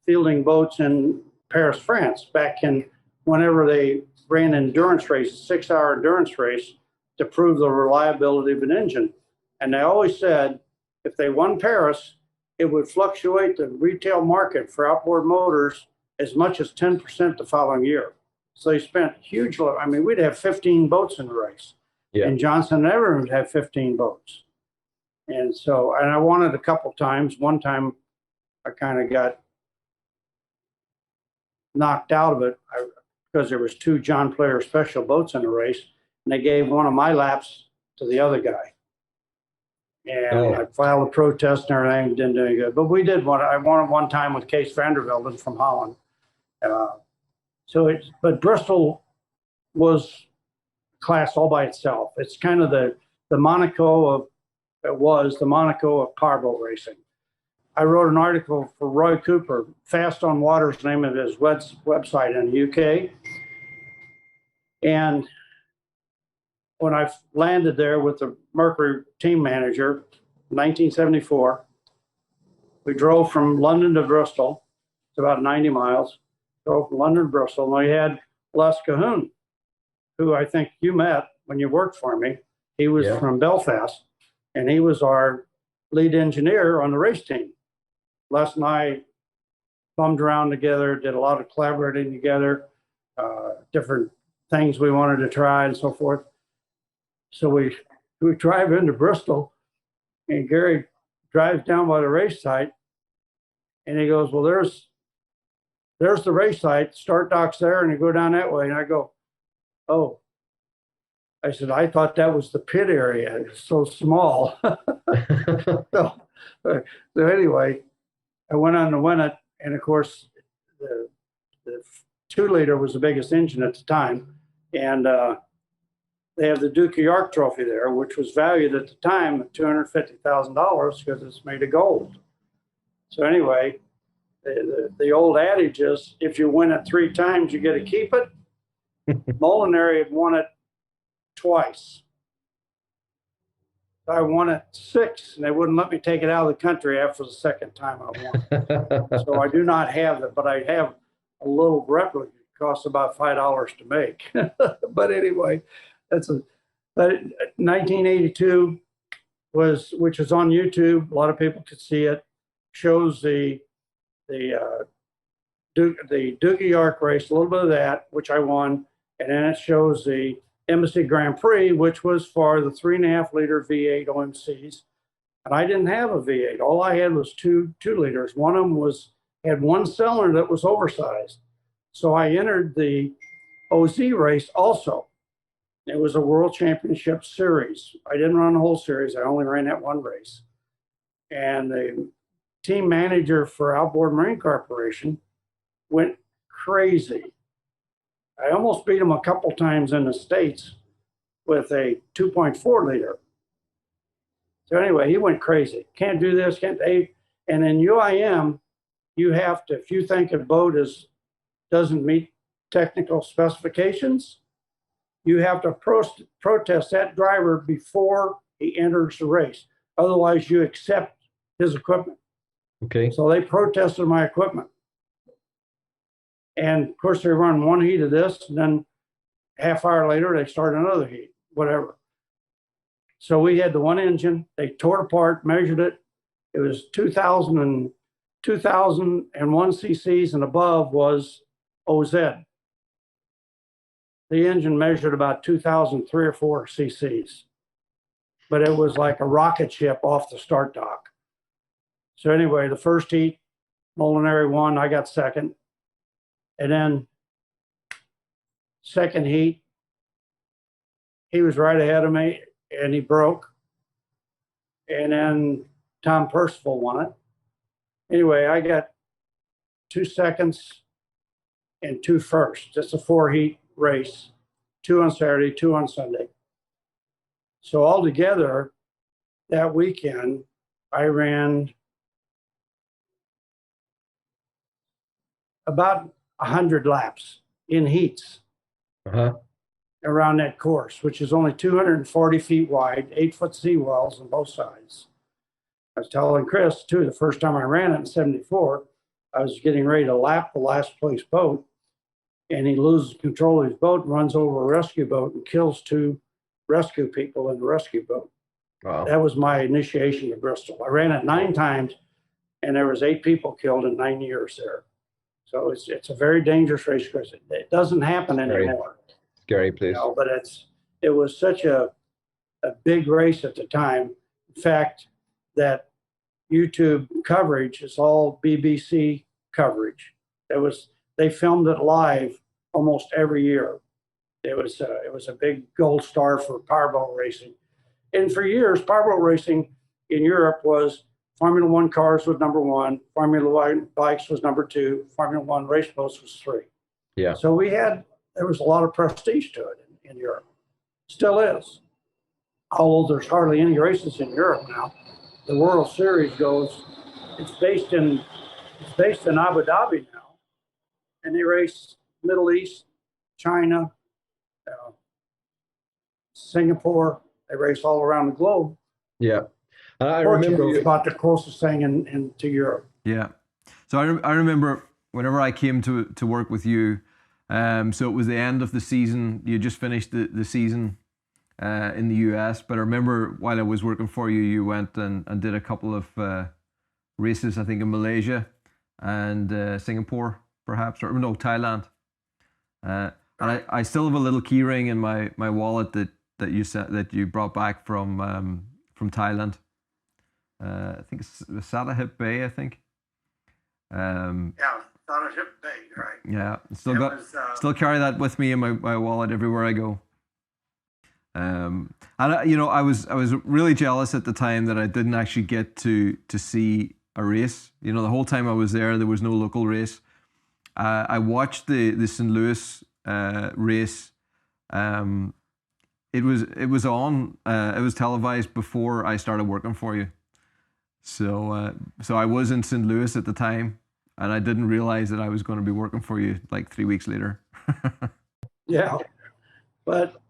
fielding boats in Paris, France, back in whenever they ran an endurance race, a 6-hour endurance race to prove the reliability of an engine. And they always said if they won Paris, it would fluctuate the retail market for outboard motors as much as 10% the following year. So they spent huge, I mean, we'd have 15 boats in the race. Yeah. And Johnson Emerald would have 15 boats. And so, and I won it a couple times. One time I kind of got knocked out of it because there was 2 John Player special boats in the race, and they gave one of my laps to the other guy. And I filed a protest and everything, didn't do any good. But we did one. I won it one time with Kees Vandervelden from Holland. But Bristol was class all by itself. It's kind of the Monaco of powerboat racing. I wrote an article for Roy Cooper, Fast on Water's the name of his website in the UK. And when I landed there with the Mercury team manager, 1974, we drove from London to Bristol. It's about 90 miles. Drove from London to Bristol, and we had Les Cahoon, who I think you met when you worked for me. He was Yeah. from Belfast, and he was our lead engineer on the race team. Les and I bummed around together, did a lot of collaborating together, different things we wanted to try and so forth. So we drive into Bristol, and Gary drives down by the race site, and he goes, well, there's the race site, start dock's there, and you go down that way. And I go, oh. I said, I thought that was the pit area. It's so small. so anyway, I went on to win it. And of course, the 2-liter was the biggest engine at the time. And they have the Duke of York trophy there, which was valued at the time at $250,000 because it's made of gold. So anyway, the old adage is, if you win it 3 times, you get to keep it. Molinary had won it twice. I won it 6, and they wouldn't let me take it out of the country after the second time I won. So I do not have it, but I have a little replica. It costs about $5 to make. But anyway, that's 1982 which is on YouTube. A lot of people could see it. Shows the Duke of York race, a little bit of that, which I won, and then it shows the Embassy Grand Prix, which was for the 3.5-liter V8 OMCs. And I didn't have a V8. All I had was two liters. One of them had one cylinder that was oversized. So I entered the OZ race also. It was a World Championship series. I didn't run the whole series. I only ran that one race. And the team manager for Outboard Marine Corporation went crazy. I almost beat him a couple times in the States with a 2.4-liter. So anyway, he went crazy. Can't do this, can't. And in UIM, you have to, if you think a boat doesn't meet technical specifications, you have to protest that driver before he enters the race. Otherwise, you accept his equipment. Okay. So they protested my equipment. And of course, they run one heat of this, and then half hour later, they start another heat, whatever. So we had the one engine. They tore it apart, measured it. It was 2001 cc's and above was OZ. The engine measured about 2003 or 4 cc's, but it was like a rocket ship off the start dock. So anyway, the first heat, Molinary won. I got second. And then second heat, he was right ahead of me, and he broke. And then Tom Percival won it. Anyway, I got 2 seconds and 2 firsts. It's a 4-heat race, 2 on Saturday, 2 on Sunday. So altogether, that weekend, I ran about 100 laps in heats around that course, which is only 240 feet wide, 8-foot seawalls on both sides. I was telling Chris, too, the first time I ran it in 74, I was getting ready to lap the last place boat, and he loses control of his boat and runs over a rescue boat and kills 2 rescue people in the rescue boat. Wow. That was my initiation to Bristol. I ran it 9 times, and there was 8 people killed in 9 years there. So it's a very dangerous race because it doesn't happen anymore. Scary place. You know, but it was such a big race at the time. In fact, that YouTube coverage is all BBC coverage. They filmed it live almost every year. It was a big gold star for powerboat racing. And for years, powerboat racing in Europe was Formula One cars was number 1, Formula One bikes was number 2, Formula One race boats was 3. Yeah. So there was a lot of prestige to it in Europe. Still is. Although there's hardly any races in Europe now. The World Series it's based in Abu Dhabi now. And they race Middle East, China, Singapore. They race all around the globe. Yeah. I Portugal remember is about the closest thing into Europe. Yeah. So I remember whenever I came to work with you, so it was the end of the season. You just finished the season, in the US, but I remember while I was working for you, you went and did a couple of races, I think in Malaysia and Singapore, perhaps, or no, Thailand. And I still have a little key ring in my wallet that you brought back from Thailand. I think it's Satahip Bay, I think. Yeah, Satahip Bay, right? Yeah, still carry that with me in my wallet everywhere I go. And I was really jealous at the time that I didn't actually get to see a race. The whole time I was there was no local race. I watched the St. Louis race. It was on. It was televised before I started working for you. So I was in St. Louis at the time, and I didn't realize that I was going to be working for you like 3 weeks later. Yeah, but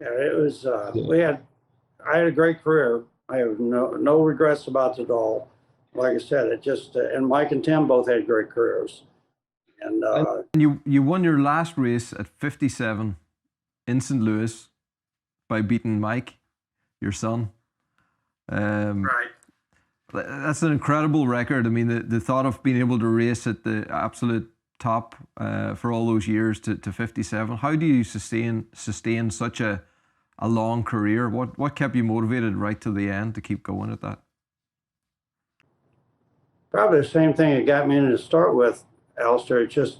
yeah, it was. I had a great career. I have no regrets about it at all. Like I said, it just and Mike and Tim both had great careers. And you won your last race at 57 in St. Louis by beating Mike, your son. right. That's an incredible record. I mean, the thought of being able to race at the absolute top for all those years to 57. How do you sustain such a long career? What kept you motivated right to the end to keep going at that? Probably the same thing that got me in to start with, Alistair. It's just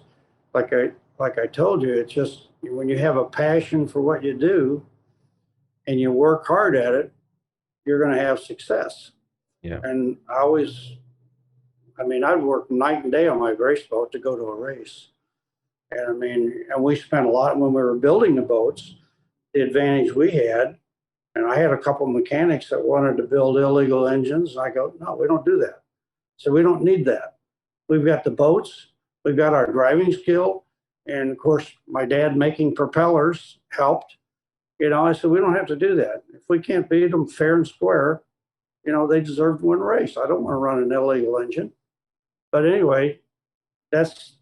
like I told you. It's just when you have a passion for what you do, and you work hard at it, you're going to have success. Yeah. And I'd work night and day on my race boat to go to a race. And we spent a lot when we were building the boats. The advantage we had, and I had a couple of mechanics that wanted to build illegal engines. I go, no, we don't do that. So we don't need that. We've got the boats, we've got our driving skill, and of course, my dad making propellers helped. I said, we don't have to do that. If we can't beat them fair and square, they deserve to win a race. I don't want to run an illegal engine. But anyway, that's,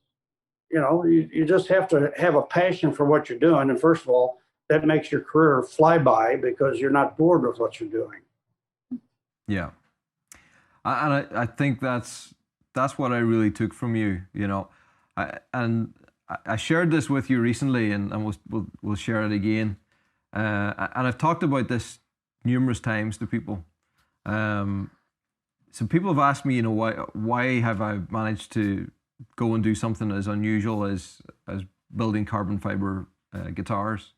you just have to have a passion for what you're doing. And first of all, that makes your career fly by because you're not bored with what you're doing. Yeah. And I think that's what I really took from you, I shared this with you recently, and we'll share it again. And I've talked about this numerous times to people. So people have asked me, why have I managed to go and do something as unusual as building carbon fiber guitars?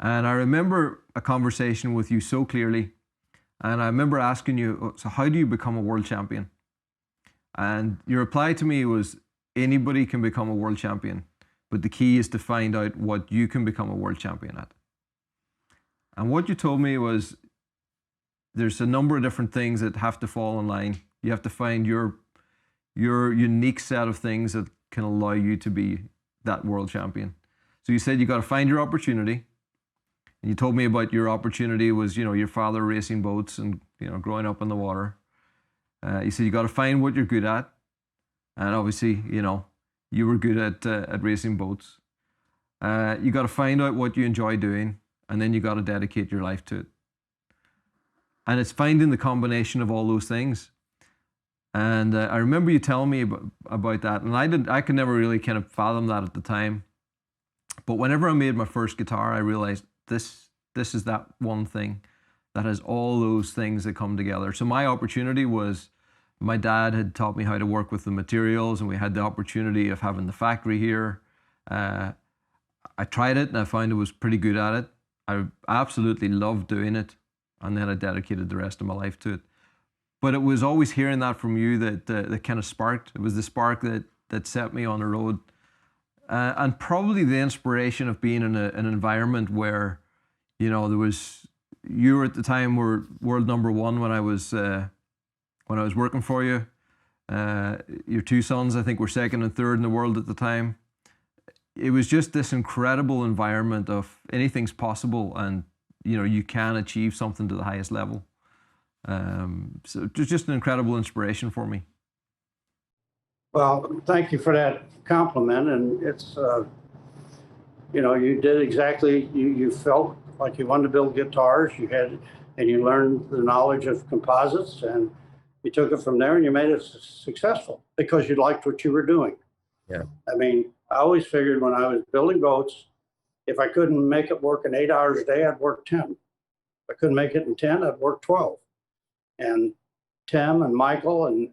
And I remember a conversation with you so clearly. And I remember asking you, so how do you become a world champion? And your reply to me was, anybody can become a world champion, but the key is to find out what you can become a world champion at. And what you told me was, there's a number of different things that have to fall in line. You have to find your unique set of things that can allow you to be that world champion. So you said you got to find your opportunity. And you told me about your opportunity was, your father racing boats and, growing up in the water. You said you got to find what you're good at. And obviously, you were good at racing boats. You got to find out what you enjoy doing, and then you got to dedicate your life to it. And it's finding the combination of all those things. And I remember you telling me about that, and I could never really kind of fathom that at the time. But whenever I made my first guitar, I realized this is that one thing that has all those things that come together. So my opportunity was, my dad had taught me how to work with the materials, and we had the opportunity of having the factory here. I tried it, and I found I was pretty good at it. I absolutely loved doing it, and then I dedicated the rest of my life to it. But it was always hearing that from you that kind of sparked. It was the spark that set me on the road. And probably the inspiration of being in an environment where, you were at the time were world number one when I was working for you. Your two sons, I think, were second and third in the world at the time. It was just this incredible environment of anything's possible, and you can achieve something to the highest level. So it was just an incredible inspiration for me. Well, thank you for that compliment. And it's, you did exactly, you felt like you wanted to build guitars, and you learned the knowledge of composites, and you took it from there and you made it successful because you liked what you were doing. Yeah. I mean, I always figured when I was building boats, if I couldn't make it work in 8 hours a day, I'd work 10. If I couldn't make it in 10, I'd work 12. And Tim and Michael and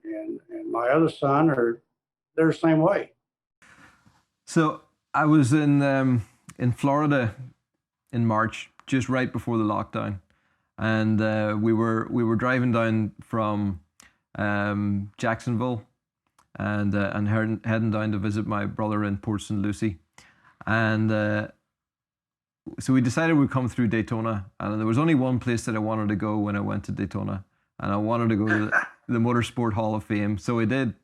my other son they're the same way. So I was in Florida in March, just right before the lockdown, and we were driving down from Jacksonville and heading down to visit my brother in Port St. Lucie, and so we decided we'd come through Daytona, and there was only one place that I wanted to go when I went to Daytona, and I wanted to go to the Motorsport Hall of Fame, so we did.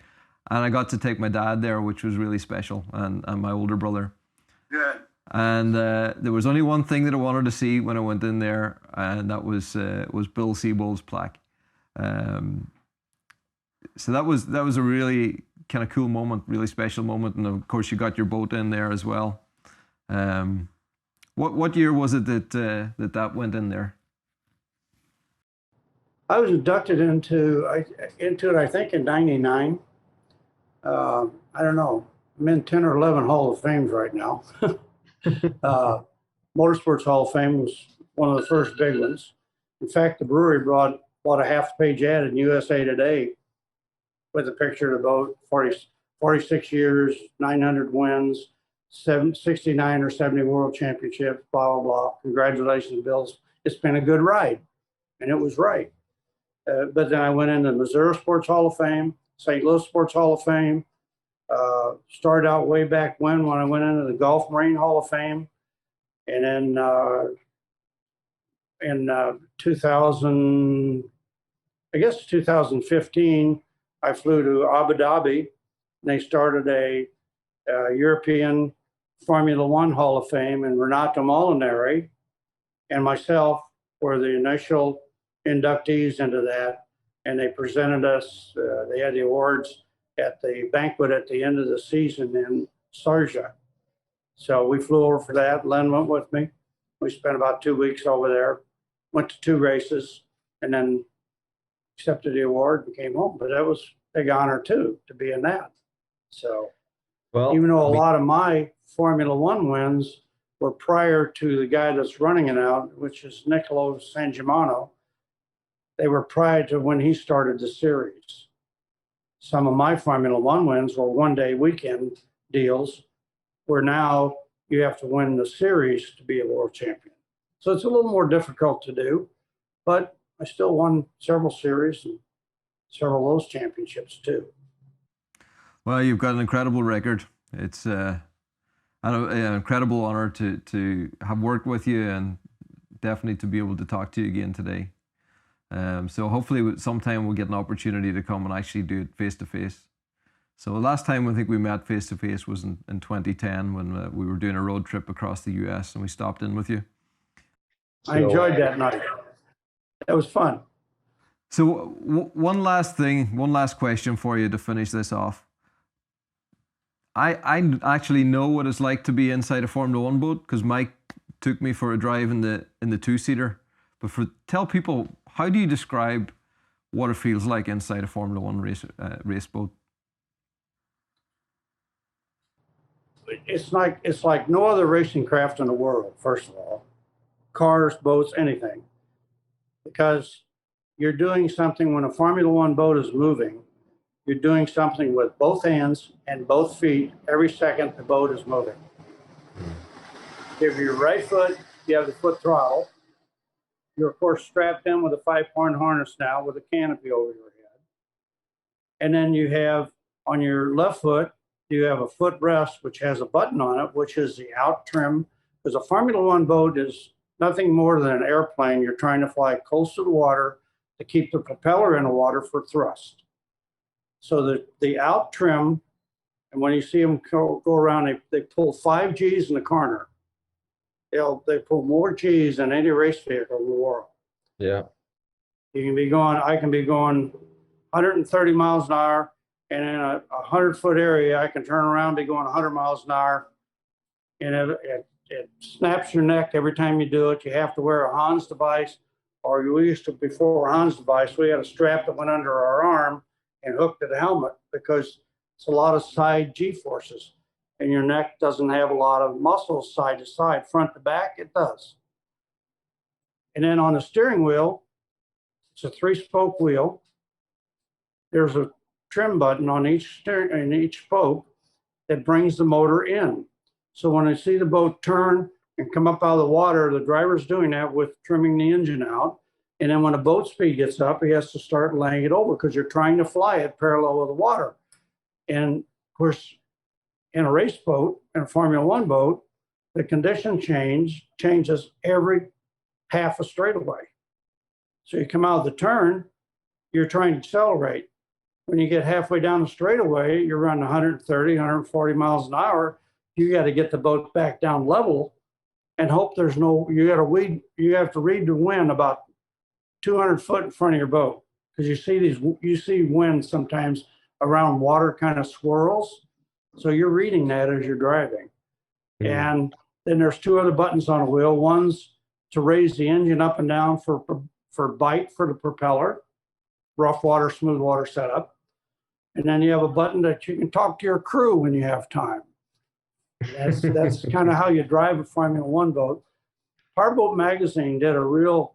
And I got to take my dad there, which was really special, and my older brother. Good. And there was only one thing that I wanted to see when I went in there, and that was Bill Seebold's plaque. So that was a really kind of cool moment, really special moment, and of course you got your boat in there as well. What year was it that went in there? I was inducted into it, I think, in '99. I don't know. I'm in 10 or 11 Hall of Fames right now. Motorsports Hall of Fame was one of the first big ones. In fact, the brewery bought a half-page ad in USA Today with a picture of the boat, 46 years, 900 wins, 69 or 70 world championships, blah, blah, blah. Congratulations, Bill. It's been a good ride. And it was right. But then I went into the Missouri Sports Hall of Fame, St. Louis Sports Hall of Fame. Started out way back when I went into the Gulf Marine Hall of Fame. And then in 2000, I guess 2015, I flew to Abu Dhabi, and they started a European Formula One Hall of Fame, and Renato Molinari and myself were the initial inductees into that. And they presented us, they had the awards at the banquet at the end of the season in Sharjah. So we flew over for that. Len went with me. We spent about 2 weeks over there, went to 2 races, and then accepted the award and came home. But that was a big honor too, to be in that. So even though a lot of my Formula One wins were prior to the guy that's running it out, which is Nicolo San Germano, they were prior to when he started the series. Some of my Formula One wins were one-day weekend deals, where now you have to win the series to be a world champion. So it's a little more difficult to do, but I still won several series and several of those championships too. Well, you've got an incredible record. It's an incredible honor to have worked with you, and definitely to be able to talk to you again today. So hopefully sometime we'll get an opportunity to come and actually do it face to face. So the last time I think we met face to face was in 2010 when we were doing a road trip across the US, and we stopped in with you. I enjoyed that night. That was fun. So one last question for you to finish this off. I actually know what it's like to be inside a Formula One boat, because Mike took me for a drive in the two-seater. But tell people, how do you describe what it feels like inside a Formula One race boat? It's like no other racing craft in the world. First of all, cars, boats, anything, because you're doing something when a Formula One boat is moving. You're doing something with both hands and both feet every second the boat is moving. If your right foot, you have the foot throttle. You're, of course, strapped in with a 5-point harness now with a canopy over your head. And then you have, on your left foot, you have a foot rest, which has a button on it, which is the out trim. Because a Formula One boat is nothing more than an airplane. You're trying to fly close to the water to keep the propeller in the water for thrust. So the out trim, and when you see them go around, they pull 5 Gs in the corner. They pull more Gs than any race vehicle in the world. Yeah. I can be going 130 miles an hour, and in a 100-foot area, I can turn around and be going 100 miles an hour. And it snaps your neck every time you do it. You have to wear a Hans device, or we used to, before Hans device, we had a strap that went under our arm and hooked to the helmet because it's a lot of side G-forces. And your neck doesn't have a lot of muscles side to side. Front to back, it does. And then on the steering wheel, it's a 3-spoke wheel. There's a trim button on each spoke that brings the motor in. So when I see the boat turn and come up out of the water, the driver's doing that with trimming the engine out. And then when the boat speed gets up, he has to start laying it over because you're trying to fly it parallel with the water. And of course, in a race boat, in a Formula One boat, the condition changes every half a straightaway. So you come out of the turn, you're trying to accelerate. When you get halfway down the straightaway, you're running 130, 140 miles an hour. You got to get the boat back down level and hope there's no, you have to read the wind about 200 foot in front of your boat. Because you see wind sometimes around water kind of swirls. So you're reading that as you're driving. And then there's 2 other buttons on the wheel. One's to raise the engine up and down for bite for the propeller, rough water, smooth water setup. And then you have a button that you can talk to your crew when you have time. That's kind of how you drive a Formula One boat. Powerboat Magazine did a real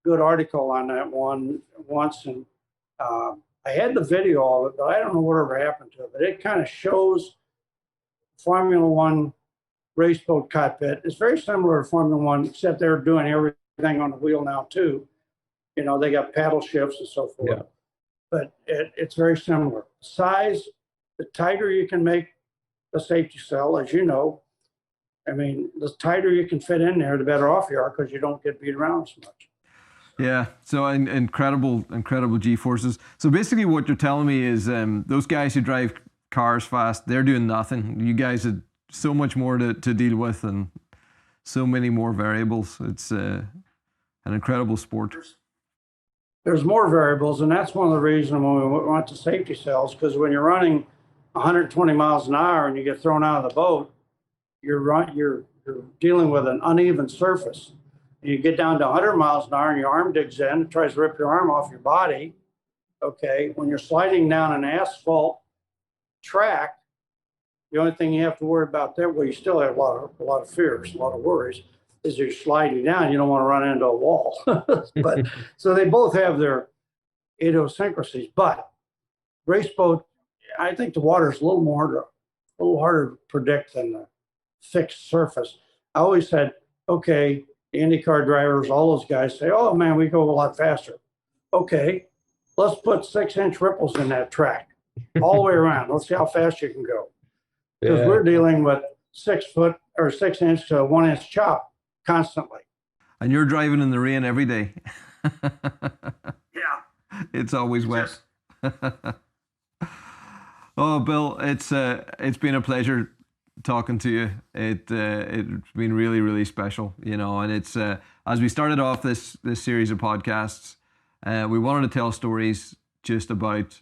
good article on that one once, and I had the video of it, but I don't know whatever happened to it. But it kind of shows Formula One race boat cockpit. It's very similar to Formula One, except they're doing everything on the wheel now too. You know, they got paddle shifts and so forth. Yeah. But it's very similar. Size, the tighter you can make the safety cell, as you know, I mean, the tighter you can fit in there, the better off you are because you don't get beat around so much. Yeah, so incredible G-forces. So basically what you're telling me is those guys who drive cars fast, they're doing nothing. You guys had so much more to deal with and so many more variables. It's an incredible sport. There's more variables, and that's one of the reasons when we went to safety cells, because when you're running 120 miles an hour and you get thrown out of the boat, you're dealing with an uneven surface. You get down to 100 miles an hour and your arm digs in and tries to rip your arm off your body. Okay, when you're sliding down an asphalt track, the only thing you have to worry about there, well, you still have a lot of fears, a lot of worries, is you're sliding down. You don't want to run into a wall. But so they both have their idiosyncrasies. But race boat, I think the water is a little harder to predict than the fixed surface. I always said, okay, the IndyCar drivers, all those guys say, oh man, we go a lot faster. Okay, let's put 6-inch ripples in that track all the way around. Let's see how fast you can go. Because we're dealing with 6 foot or 6-inch to 1-inch chop constantly. And you're driving in the rain every day. Yeah. It's always wet. Oh, Bill, it's been a pleasure talking to you. It's been really, really special, you know. And it's as we started off this series of podcasts, we wanted to tell stories just about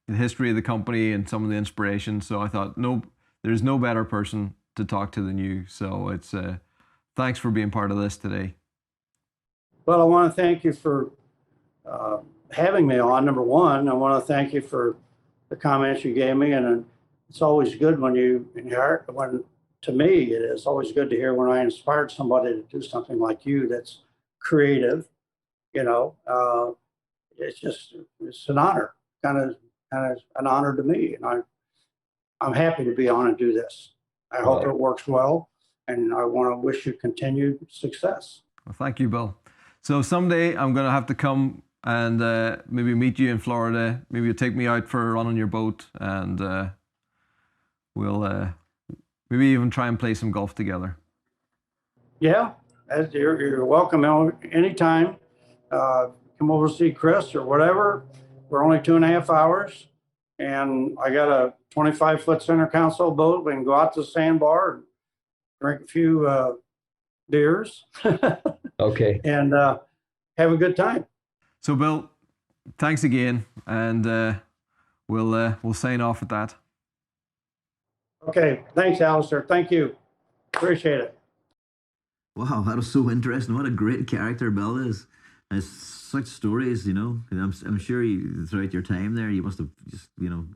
the history of the company and some of the inspiration. So I thought, there's no better person to talk to than you. So it's thanks for being part of this today. Well, I want to thank you for having me on. Number one, I want to thank you for the comments you gave me, and it's always good when to me, it is always good to hear when I inspired somebody to do something like you that's creative. You know, it's an honor, kind of an honor to me, and I'm happy to be on and do this. I hope it works well, and I want to wish you continued success. Well, thank you, Bill. So someday I'm going to have to come and maybe meet you in Florida. Maybe you'll take me out for a run on your boat, and we'll maybe even try and play some golf together. Yeah, you're welcome anytime. Come over to see Chris or whatever. We're only 2.5 hours, and I got a 25-foot center console boat. We can go out to the sandbar and drink a few beers. Okay. And have a good time. So, Bill, thanks again, and we'll sign off at that. Okay. Thanks, Alistair. Thank you. Appreciate it. Wow, that was so interesting. What a great character Bill is. It's such stories, you know. And I'm sure throughout your time there, you must have just,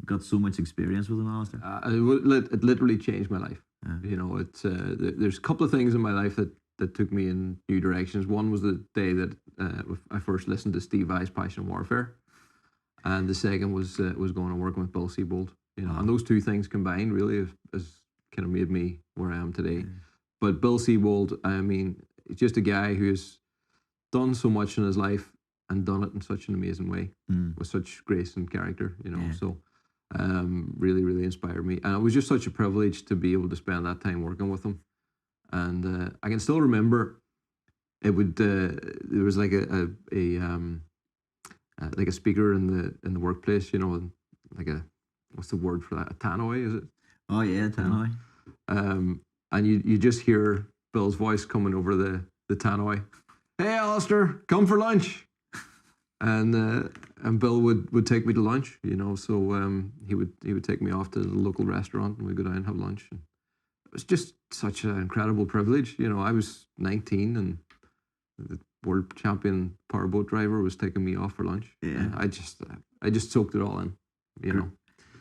got so much experience with him, Alistair. It literally changed my life. Yeah. You know, it's there's a couple of things in my life that took me in new directions. One was the day that I first listened to Steve Vai's Passion Warfare, and the second was going and working with Bill Seebold. You know, and those two things combined really has kind of made me where I am today. Yeah. But Bill Seebold, I mean, he's just a guy who's done so much in his life and done it in such an amazing way with such grace and character, you know. Yeah. So really, really inspired me. And it was just such a privilege to be able to spend that time working with him. And I can still remember it would there was like a speaker in the workplace, you know, like what's the word for that? A tannoy, is it? Oh yeah, Tannoy. And you just hear Bill's voice coming over the tannoy. Hey, Alistair, come for lunch. And Bill would take me to lunch, you know. So he would take me off to the local restaurant, and we'd go down and have lunch. And it was just such an incredible privilege, you know. I was 19, and the world champion powerboat driver was taking me off for lunch. Yeah. I just soaked it all in, you know.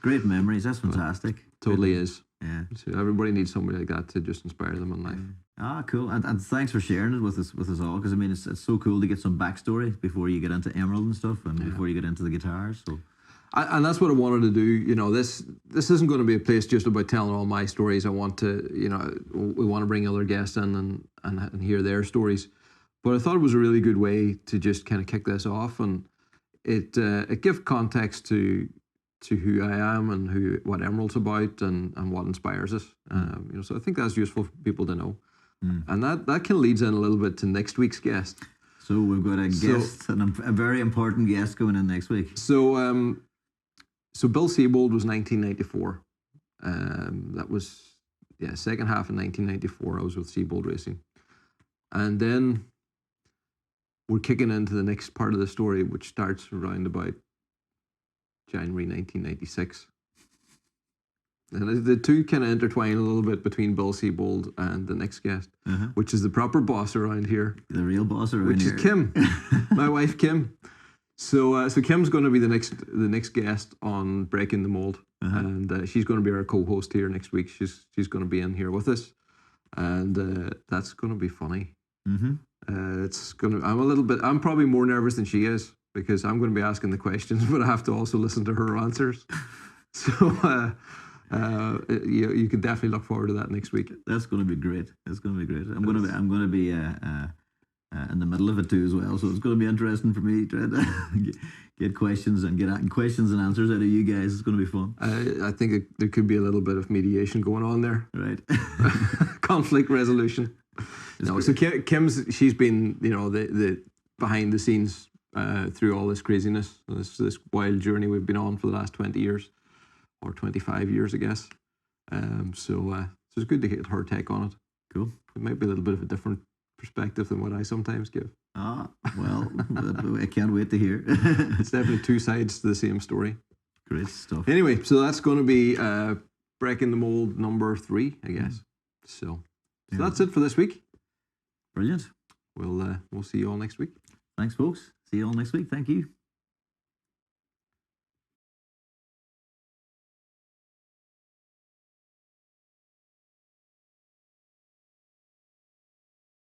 Great memories. That's fantastic. Totally is. Yeah. So everybody needs somebody like that to just inspire them in life. Ah, cool. And thanks for sharing it with us all, because I mean it's so cool to get some backstory before you get into Emerald and stuff, and before you get into the guitars. So. And that's what I wanted to do. You know, this isn't going to be a place just about telling all my stories. I want to, you know, we want to bring other guests in and hear their stories. But I thought it was a really good way to just kind of kick this off, and it gives context to who I am and what Emerald's about and what inspires us. You know, so I think that's useful for people to know. And that kind of leads in a little bit to next week's guest. So we've got a guest, a very important guest coming in next week. So Bill Seebold was 1994. That was second half of 1994. I was with Seebold Racing, and then we're kicking into the next part of the story, which starts around about January 1996. And the two kind of intertwine a little bit between Bill Seebold and the next guest, which is the proper boss around here. The real boss around here. Which is Kim, my wife Kim. So Kim's going to be the next guest on Breaking the Mould, and she's going to be our co-host here next week. She's going to be in here with us, and that's going to be funny. I'm probably more nervous than she is, because I'm going to be asking the questions, but I have to also listen to her answers. So you can definitely look forward to that next week. That's going to be great. It's going to be great. I'm going to be in the middle of it too as well. So it's going to be interesting for me trying to get questions and questions and answers out of you guys. It's going to be fun. I think there could be a little bit of mediation going on there. Right. Conflict resolution. So she's been, you know, the behind the scenes through all this craziness, this wild journey we've been on for the last 20 years. Or 25 years, I guess. So it's good to get her take on it. Cool. It might be a little bit of a different perspective than what I sometimes give. Ah, well, I can't wait to hear. It's definitely two sides to the same story. Great stuff. Anyway, so that's going to be Breaking the Mould number 3, I guess. So that's it for this week. Brilliant. We'll see you all next week. Thanks, folks. See you all next week. Thank you.